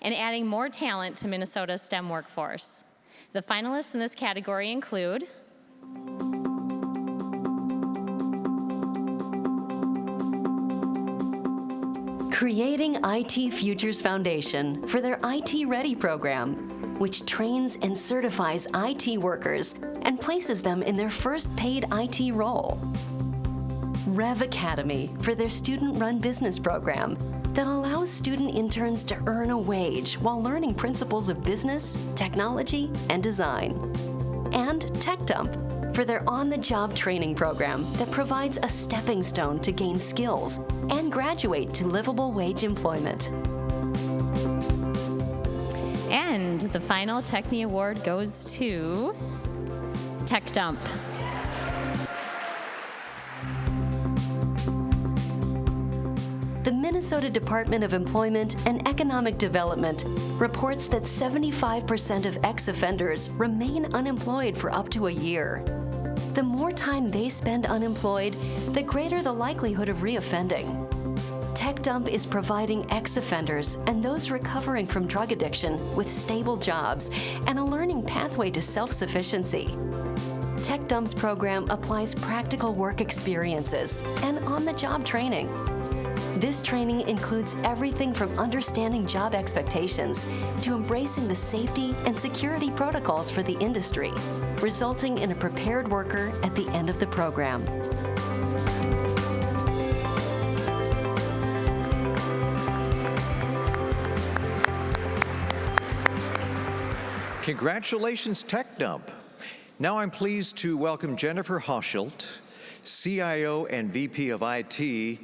and adding more talent to Minnesota's STEM workforce. The finalists in this category include Creating IT Futures Foundation for their IT Ready program, which trains and certifies IT workers and places them in their first paid IT role. Rev Academy for their student-run business program that allows student interns to earn a wage while learning principles of business, technology, and design. And Tech Dump for their on-the-job training program that provides a stepping stone to gain skills and graduate to livable wage employment. And the final Tekne Award goes to Tech Dump. The Minnesota Department of Employment and Economic Development reports that 75% of ex-offenders remain unemployed for up to a year. The more time they spend unemployed, the greater the likelihood of reoffending. Tech Dump is providing ex-offenders and those recovering from drug addiction with stable jobs and a learning pathway to self-sufficiency. Tech Dump's program applies practical work experiences and on-the-job training. This training includes everything from understanding job expectations to embracing the safety and security protocols for the industry, resulting in a prepared worker at the end of the program. Congratulations, Tech Dump. Now I'm pleased to welcome Jennifer Hochschild, CIO and VP of IT,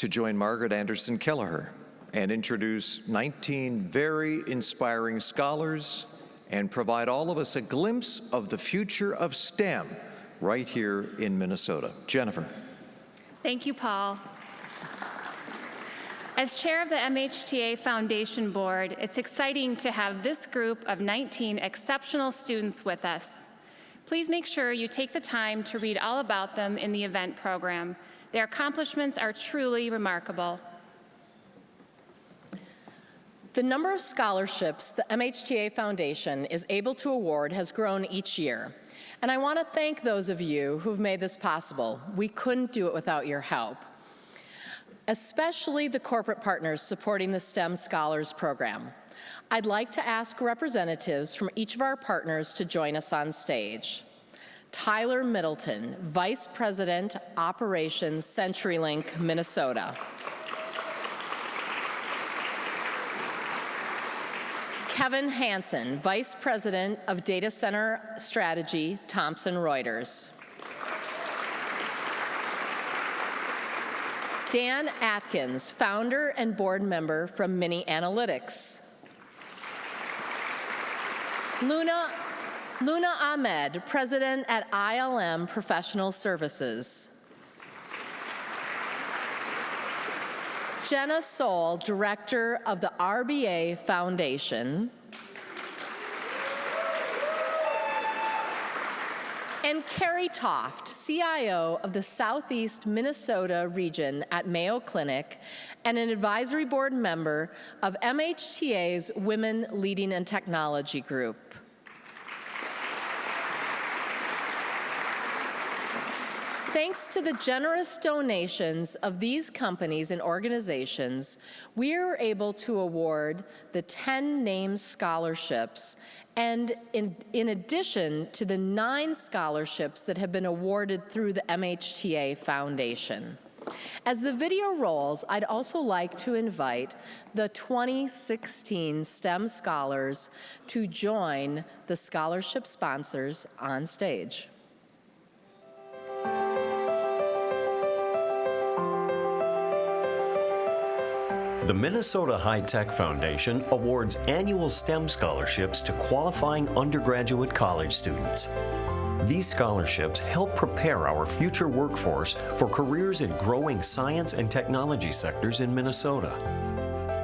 to join Margaret Anderson Kelleher and introduce 19 very inspiring scholars and provide all of us a glimpse of the future of STEM right here in Minnesota. Jennifer. Thank you, Paul. As chair of the MHTA Foundation Board, it's exciting to have this group of 19 exceptional students with us. Please make sure you take the time to read all about them in the event program. Their accomplishments are truly remarkable. The number of scholarships the MHTA Foundation is able to award has grown each year. And I want to thank those of you who've made this possible. We couldn't do it without your help, especially the corporate partners supporting the STEM Scholars Program. I'd like to ask representatives from each of our partners to join us on stage. Tyler Middleton, Vice President, Operations, CenturyLink, Minnesota. Kevin Hansen, Vice President of Data Center Strategy, Thomson Reuters. Dan Atkins, founder and board member from Mini Analytics. Luna Ahmed, president at ILM Professional Services. Jenna Soul, director of the RBA Foundation. And Carrie Toft, CIO of the Southeast Minnesota region at Mayo Clinic and an advisory board member of MHTA's Women Leading in Technology group. Thanks to the generous donations of these companies and organizations, we are able to award the 10 named scholarships, and in addition to the 9 scholarships that have been awarded through the MHTA Foundation. As the video rolls, I'd also like to invite the 2016 STEM scholars to join the scholarship sponsors on stage. The Minnesota High-Tech Foundation awards annual STEM scholarships to qualifying undergraduate college students. These scholarships help prepare our future workforce for careers in growing science and technology sectors in Minnesota.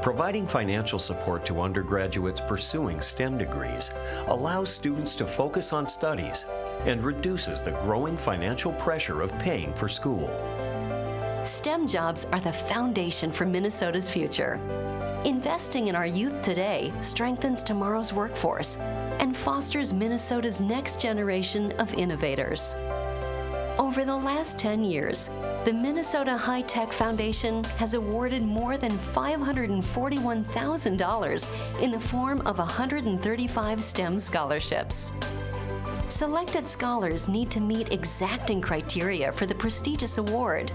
Providing financial support to undergraduates pursuing STEM degrees allows students to focus on studies and reduces the growing financial pressure of paying for school. STEM jobs are the foundation for Minnesota's future. Investing in our youth today strengthens tomorrow's workforce and fosters Minnesota's next generation of innovators. Over the last 10 years, the Minnesota High-Tech Foundation has awarded more than $541,000 in the form of 135 STEM scholarships. Selected scholars need to meet exacting criteria for the prestigious award.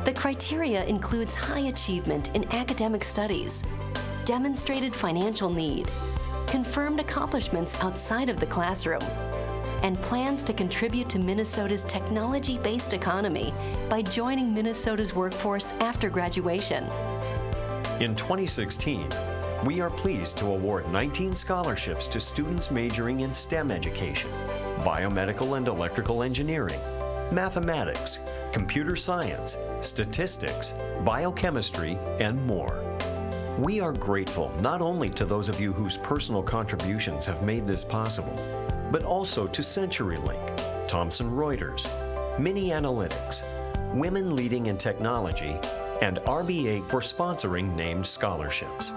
The criteria includes high achievement in academic studies, demonstrated financial need, confirmed accomplishments outside of the classroom, and plans to contribute to Minnesota's technology-based economy by joining Minnesota's workforce after graduation. In 2016, we are pleased to award 19 scholarships to students majoring in STEM education, biomedical and electrical engineering, mathematics, computer science, statistics, biochemistry, and more. We are grateful not only to those of you whose personal contributions have made this possible, but also to CenturyLink, Thomson Reuters, Mini Analytics, Women Leading in Technology, and RBA for sponsoring named scholarships.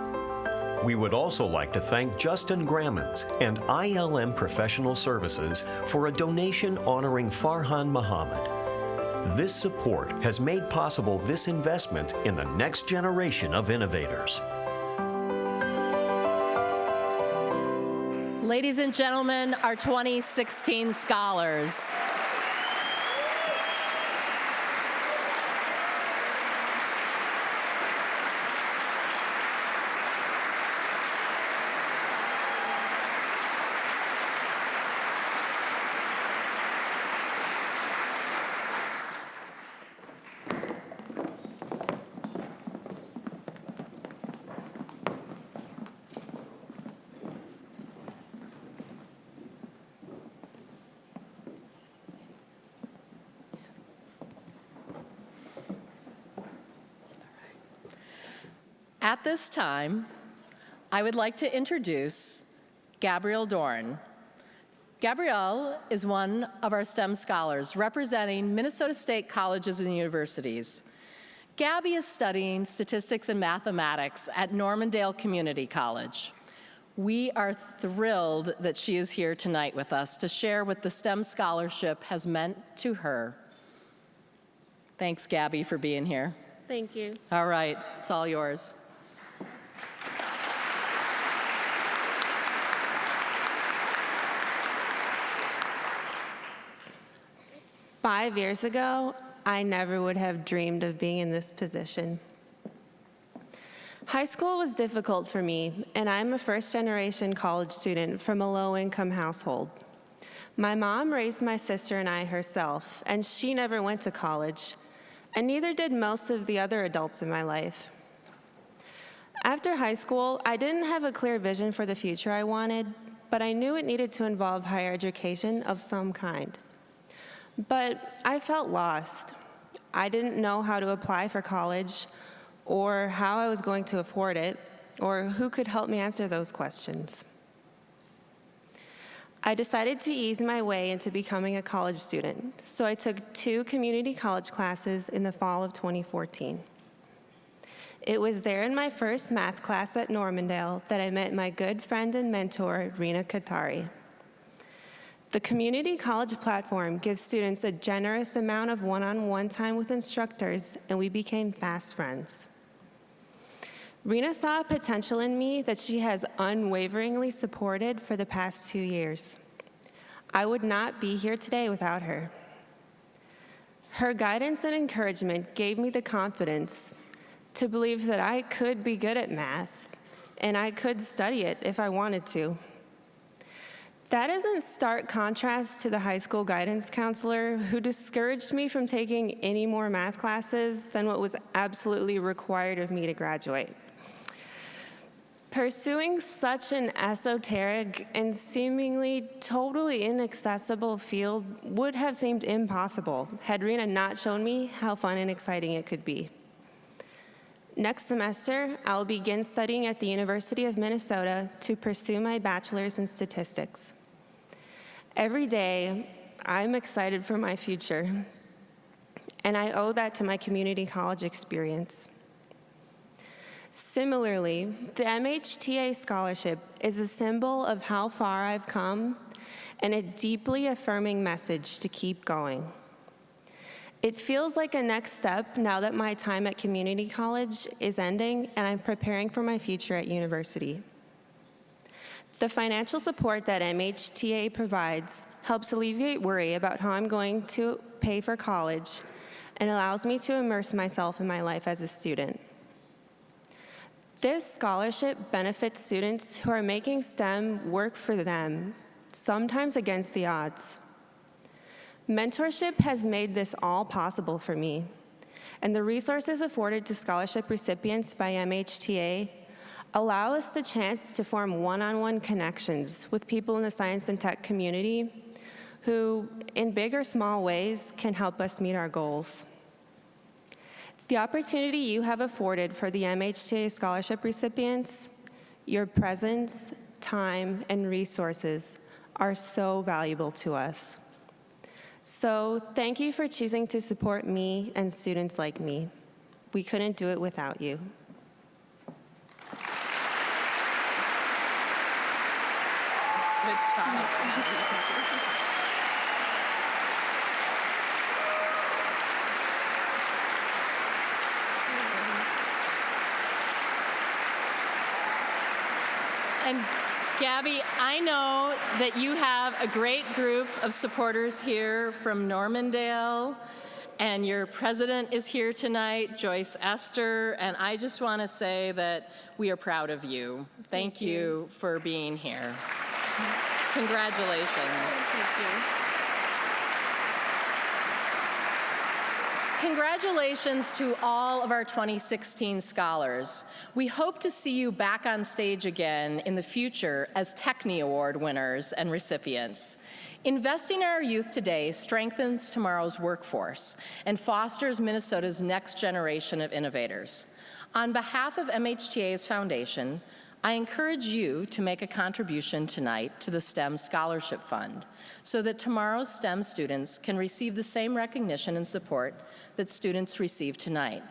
We would also like to thank Justin Grammons and ILM Professional Services for a donation honoring Farhan Muhammad. This support has made possible this investment in the next generation of innovators. Ladies and gentlemen, our 2016 scholars. At this time, I would like to introduce Gabrielle Dorn. Gabrielle is one of our STEM scholars representing Minnesota State colleges and universities. Gabby is studying statistics and mathematics at Normandale Community College. We are thrilled that she is here tonight with us to share what the STEM scholarship has meant to her. Thanks, Gabby, for being here. Thank you. All right, it's all yours. Five years ago, I never would have dreamed of being in this position. High school was difficult for me, and I'm a first-generation college student from a low-income household. My mom raised my sister and I herself, and she never went to college, and neither did most of the other adults in my life. After high school, I didn't have a clear vision for the future I wanted, but I knew it needed to involve higher education of some kind. But I felt lost. I didn't know how to apply for college, or how I was going to afford it, or who could help me answer those questions. I decided to ease my way into becoming a college student, so I took 2 community college classes in the fall of 2014. It was there in my first math class at Normandale that I met my good friend and mentor, Rena Katari. The community college platform gives students a generous amount of one-on-one time with instructors, and we became fast friends. Rena saw a potential in me that she has unwaveringly supported for the past 2 years. I would not be here today without her. Her guidance and encouragement gave me the confidence to believe that I could be good at math, and I could study it if I wanted to. That is in stark contrast to the high school guidance counselor who discouraged me from taking any more math classes than what was absolutely required of me to graduate. Pursuing such an esoteric and seemingly totally inaccessible field would have seemed impossible had Rena not shown me how fun and exciting it could be. Next semester, I'll begin studying at the University of Minnesota to pursue my bachelor's in statistics. Every day, I'm excited for my future, and I owe that to my community college experience. Similarly, the MHTA scholarship is a symbol of how far I've come and a deeply affirming message to keep going. It feels like a next step now that my time at community college is ending and I'm preparing for my future at university. The financial support that MHTA provides helps alleviate worry about how I'm going to pay for college and allows me to immerse myself in my life as a student. This scholarship benefits students who are making STEM work for them, sometimes against the odds. Mentorship has made this all possible for me, and the resources afforded to scholarship recipients by MHTA allow us the chance to form one-on-one connections with people in the science and tech community who, in big or small ways, can help us meet our goals. The opportunity you have afforded for the MHTA scholarship recipients, your presence, time, and resources are so valuable to us. So thank you for choosing to support me and students like me. We couldn't do it without you. Good job. And Gabby, I know that you have a great group of supporters here from Normandale, and your president is here tonight, Joyce Esther, and I just want to say that we are proud of you. Thank you for being here. Congratulations. Thank you. Congratulations to all of our 2016 scholars. We hope to see you back on stage again in the future as Tekne Award winners and recipients. Investing in our youth today strengthens tomorrow's workforce and fosters Minnesota's next generation of innovators. On behalf of MHTA's foundation, I encourage you to make a contribution tonight to the STEM Scholarship Fund so that tomorrow's STEM students can receive the same recognition and support that students receive tonight.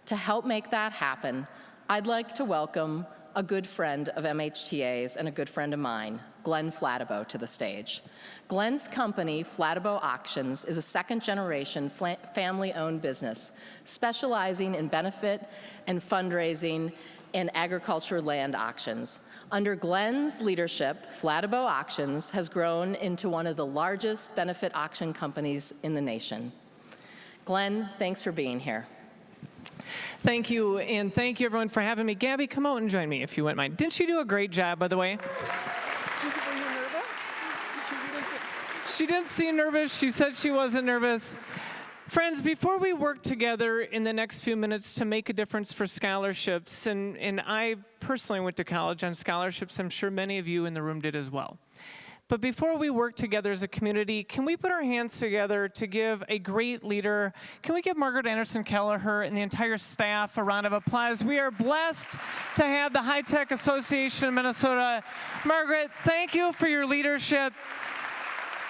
To help make that happen, I'd like to welcome a good friend of MHTA's and a good friend of mine, Glenn Flattabo, to the stage. Glenn's company, Flattabo Auctions, is a second-generation family-owned business specializing in benefit and fundraising in agriculture land auctions. Under Glenn's leadership, Flattabo Auctions has grown into one of the largest benefit auction companies in the nation. Glenn, thanks for being here. Thank you, and thank you everyone for having me. Gabby, come out and join me if you wouldn't mind. Didn't you do a great job, by the way? Were you nervous? She didn't seem nervous. She said she wasn't nervous. Friends, before we work together in the next few minutes to make a difference for scholarships, and I personally went to college on scholarships, I'm sure many of you in the room did as well. But before we work together as a community, can we put our hands together to give a great leader? Can we give Margaret Anderson Kelleher and the entire staff a round of applause? We are blessed to have the High Tech Association of Minnesota. Margaret, thank you for your leadership.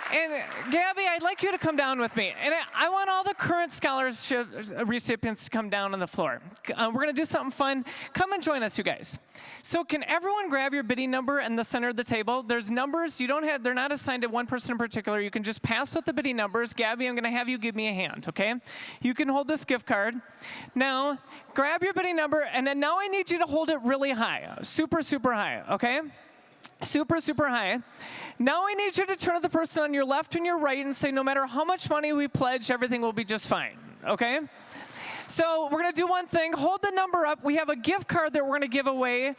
And Gabby, I'd like you to come down with me. And I want all the current scholarship recipients to come down on the floor. We're going to do something fun. Come and join us, you guys. So can everyone grab your bidding number in the center of the table? There's numbers. They're not assigned to one person in particular. You can just pass out the bidding numbers. Gabby, I'm going to have you give me a hand, okay? You can hold this gift card. Now, grab your bidding number, and then now I need you to hold it really high. Super, super high, okay? Super, super high. Now I need you to turn to the person on your left and your right and say, no matter how much money we pledge, everything will be just fine, okay? So we're going to do one thing. Hold the number up. We have a gift card that we're going to give away.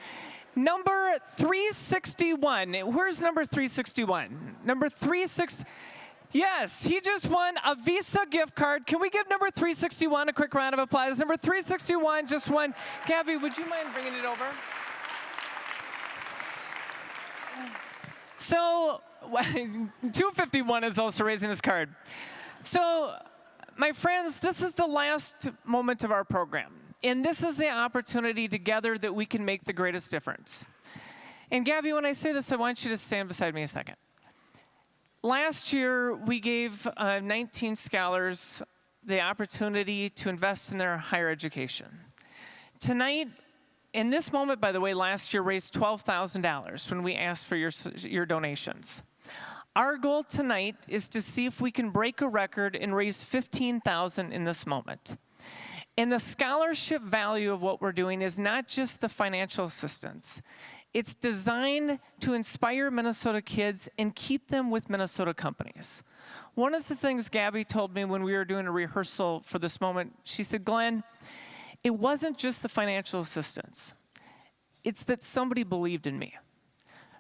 Number 361. Where's number 361? Number 360. Yes, he just won a Visa gift card. Can we give number 361 a quick round of applause? Number 361 just won. Gabby, would you mind bringing it over? So 251 is also raising his card. So my friends, this is the last moment of our program. And this is the opportunity together that we can make the greatest difference. And Gabby, when I say this, I want you to stand beside me a second. Last year, we gave 19 scholars the opportunity to invest in their higher education. Tonight, in this moment, by the way, last year raised $12,000 when we asked for your donations. Our goal tonight is to see if we can break a record and raise $15,000 in this moment. And the scholarship value of what we're doing is not just the financial assistance. It's designed to inspire Minnesota kids and keep them with Minnesota companies. One of the things Gabby told me when we were doing a rehearsal for this moment, she said, Glenn, it wasn't just the financial assistance. It's that somebody believed in me.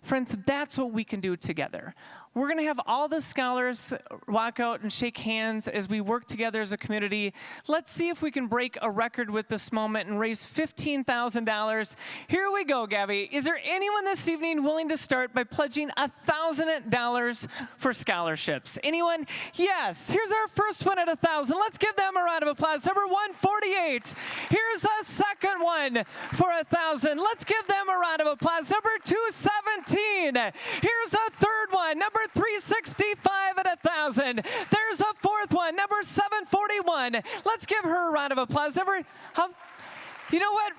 Friends, that's what we can do together. We're going to have all the scholars walk out and shake hands as we work together as a community. Let's see if we can break a record with this moment and raise $15,000. Here we go, Gabby. Is there anyone this evening willing to start by pledging $1,000 for scholarships? Anyone? Yes. Here's our first one at $1,000. Let's give them a round of applause. Number 148. Here's a second one for $1,000. Let's give them a round of applause. Number 217. Here's a third one. Number 365 at $1,000. There's a fourth one, number 741. Let's give her a round of applause. You know what?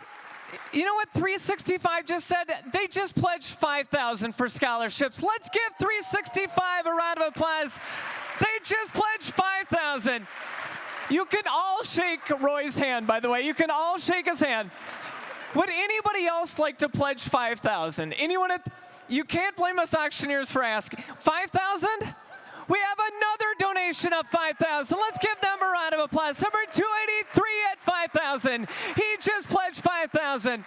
You know what 365 just said? They just pledged $5,000 for scholarships. Let's give 365 a round of applause. They just pledged $5,000. You can all shake Roy's hand, by the way. You can all shake his hand. Would anybody else like to pledge $5,000? Anyone at... You can't blame us auctioneers for asking. $5,000? We have another donation of $5,000. Let's give them a round of applause. Number 283 at $5,000. He just pledged $5,000.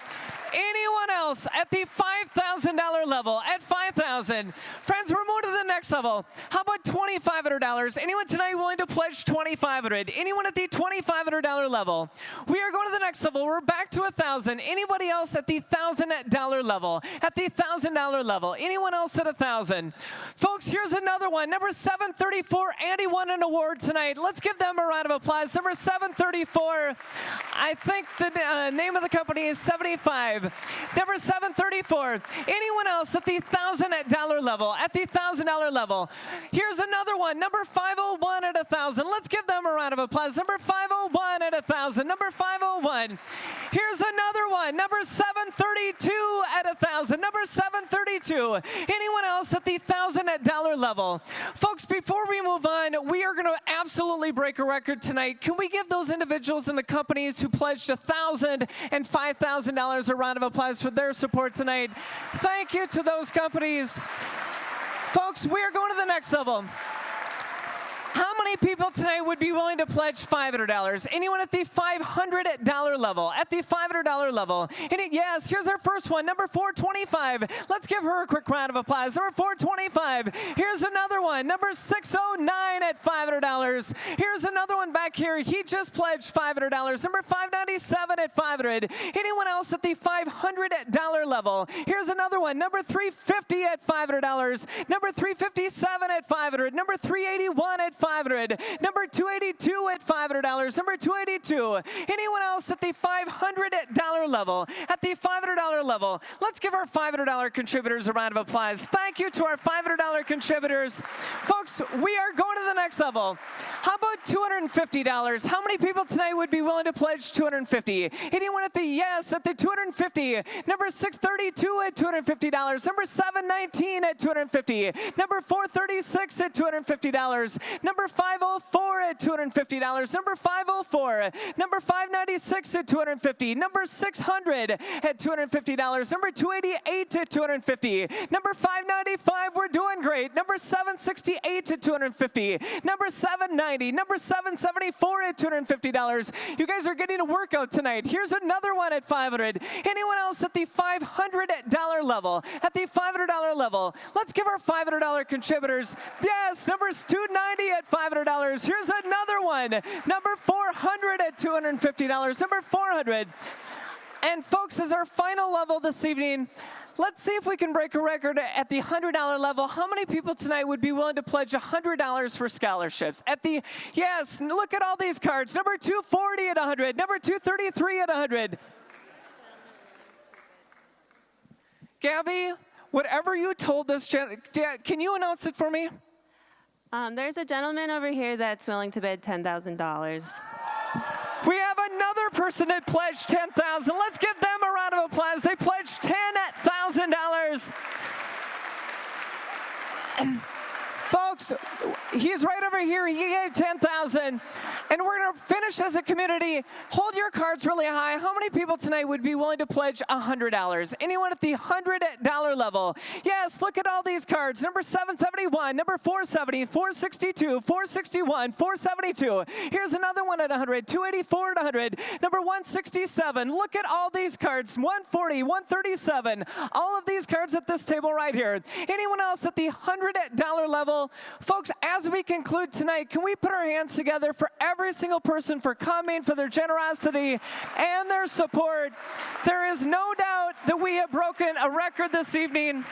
Anyone else at the $5,000 level at $5,000? Friends, we're moving to the next level. How about $2,500? Anyone tonight willing to pledge $2,500? Anyone at the $2,500 level? We are going to the next level. We're back to $1,000. Anybody else at the $1,000 level? At the $1,000 level? Anyone else at $1,000? Folks, here's another one. Number 734, Andy won an award tonight. Let's give them a round of applause. Number 734, I think the name of the company is 75. Number 734. Anyone else at the $1,000 level? At the $1,000 level. Here's another one. Number 501 at $1,000. Let's give them a round of applause. Number 501 at $1,000. Number 501. Here's another one. Number 732 at $1,000. Number 732. Anyone else at the $1,000 level? Folks, before we move on, we are going to absolutely break a record tonight. Can we give those individuals and the companies who pledged $1,000 and $5,000 a round of applause for their support tonight? Thank you to those companies. Folks, we are going to the next level. How many people tonight would be willing to pledge $500? Anyone at the $500 level? At the $500 level? Yes, here's our first one, number 425. Let's give her a quick round of applause. Number 425. Here's another one, number 609 at $500. Here's another one back here. He just pledged $500. Number 597 at $500. Anyone else at the $500 level? Here's another one, number 350 at $500. Number 357 at $500. Number 381 at $500. Number 282 at $500. Number 282. Anyone else at the $500 level? At the $500 level. Let's give our $500 contributors a round of applause. Thank you to our $500 contributors. Folks, we are going to the next level. How about $250? How many people tonight would be willing to pledge $250? Anyone at the yes at the $250? Number 632 at $250. Number 719 at $250. Number 436 at $250. Number 504 at $250. Number 504. Number 596 at $250. Number 600 at $250. Number 288 at $250. Number 595, we're doing great. Number 768 at $250. Number 790. Number 774 at $250. You guys are getting a workout tonight. Here's another one at $500. Anyone else at the $500 level? At the $500 level. Let's give our $500 contributors. Yes, numbers 290 at $500. Here's another one. Number 400 at $250. Number 400. And folks, as our final level this evening, let's see if we can break a record at the $100 level. How many people tonight would be willing to pledge $100 for scholarships? At the, yes, look at all these cards. Number 240 at 100. Number 233 at 100. Gabby, whatever you told this, can you announce it for me? There's a gentleman over here that's willing to bid $10,000. We have another person that pledged $10,000. Let's give them a round of applause. They pledged $10,000. Folks, he's right over here. He gave $10,000. And we're going to finish as a community. Hold your cards really high. How many people tonight would be willing to pledge $100? Anyone at the $100 level? Yes, look at all these cards. Number 771, number 470, 462, 461, 472. Here's another one at 100, 284 at 100, number 167. Look at all these cards, 140, 137. All of these cards at this table right here. Anyone else at the $100 level? Folks, as we conclude tonight, can we put our hands together for every single person for coming, for their generosity and their support? There is no doubt that we have broken a record this evening.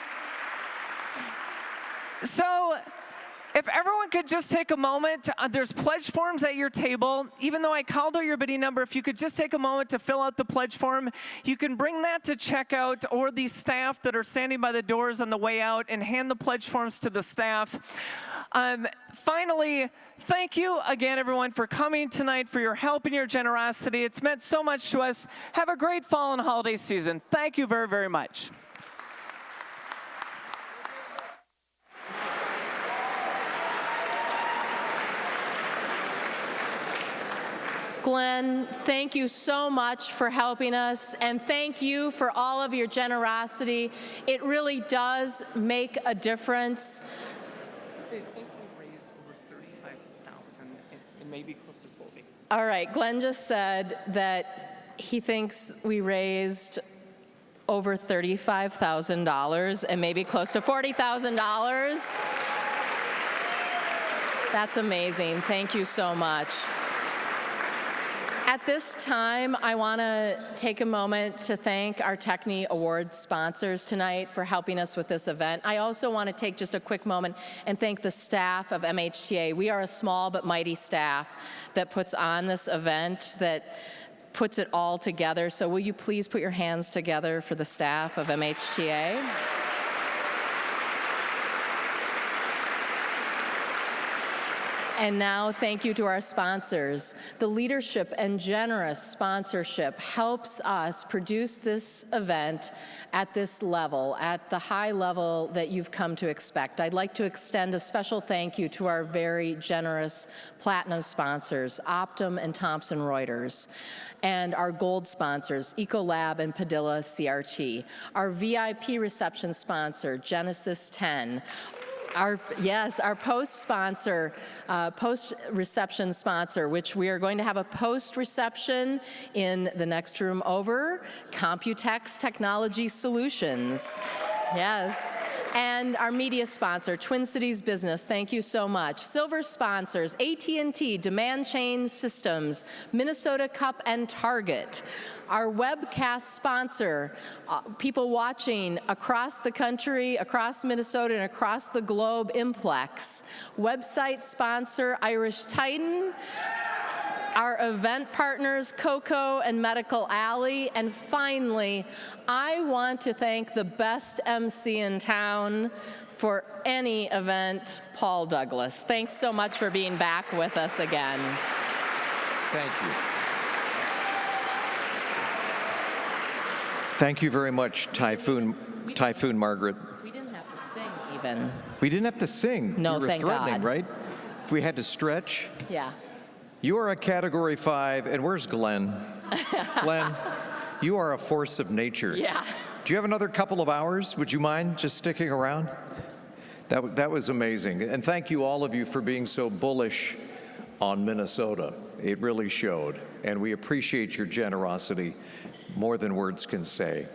So if everyone could just take a moment, there's pledge forms at your table. Even though I called out your bidding number, if you could just take a moment to fill out the pledge form, you can bring that to checkout or the staff that are standing by the doors on the way out and hand the pledge forms to the staff. Finally, thank you again, everyone, for coming tonight, for your help and your generosity. It's meant so much to us. Have a great fall and holiday season. Thank you very, very much. Glenn, thank you so much for helping us, and thank you for all of your generosity. It really does make a difference. They think we raised over $35,000 and maybe close to 40. All right, Glenn just said that he thinks we raised over $35,000 and maybe close to $40,000. That's amazing. Thank you so much. At this time, I want to take a moment to thank our Tekne Awards sponsors tonight for helping us with this event. I also want to take just a quick moment and thank the staff of MHTA. We are a small but mighty staff that puts on this event, that puts it all together. So will you please put your hands together for the staff of MHTA? And now, thank you to our sponsors. The leadership and generous sponsorship helps us produce this event at this level, at the high level that you've come to expect. I'd like to extend a special thank you to our very generous platinum sponsors, Optum and Thomson Reuters, and our gold sponsors, Ecolab and Padilla CRT, our VIP reception sponsor, Genesis 10, our post-sponsor, post-reception sponsor, which we are going to have a post-reception in the next room over, Computex Technology Solutions. Yes. And our media sponsor, Twin Cities Business, thank you so much. Silver sponsors, AT&T, Demand Chain Systems, Minnesota Cup and Target. Our webcast sponsor, people watching across the country, across Minnesota, and across the globe, Implex. Website sponsor, Irish Titan. Our event partners, Coco and Medical Alley. And finally, I want to thank the best MC in town for any event, Paul Douglas. Thanks so much for being back with us again. Thank you. Thank you very much, Typhoon Margaret. We didn't have to sing even. We didn't have to sing. No, you were thank threatening, God. Right? If we had to stretch. Yeah. You are a Category 5, and where's Glenn? Glenn, you are a force of nature. Yeah. Do you have another couple of hours? Would you mind just sticking around? That was amazing. And thank you, all of you, for being so bullish on Minnesota. It really showed. And we appreciate your generosity more than words can say.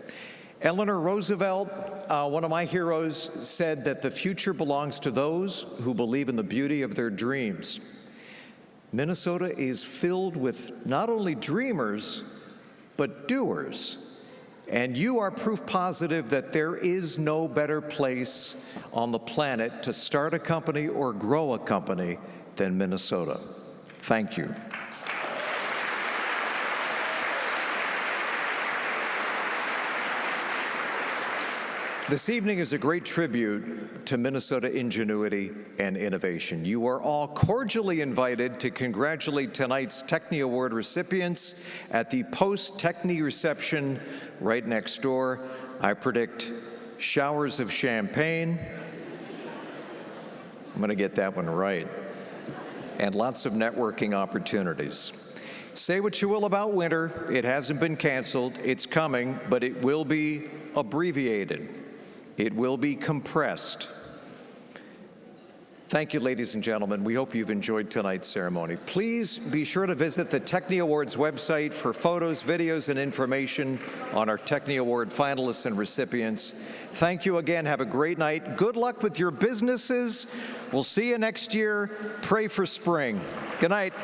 Eleanor Roosevelt, one of my heroes, said that the future belongs to those who believe in the beauty of their dreams. Minnesota is filled with not only dreamers, but doers. And you are proof positive that there is no better place on the planet to start a company or grow a company than Minnesota. Thank you. This evening is a great tribute to Minnesota ingenuity and innovation. You are all cordially invited to congratulate tonight's Tekne Award recipients at the post-Tekne reception right next door. I predict showers of champagne. I'm going to get that one right. And lots of networking opportunities. Say what you will about winter. It hasn't been canceled. It's coming, but it will be abbreviated. It will be compressed. Thank you, ladies and gentlemen. We hope you've enjoyed tonight's ceremony. Please be sure to visit the Tekne Awards website for photos, videos, and information on our Tekne Award finalists and recipients. Thank you again. Have a great night. Good luck with your businesses. We'll see you next year. Pray for spring. Good night.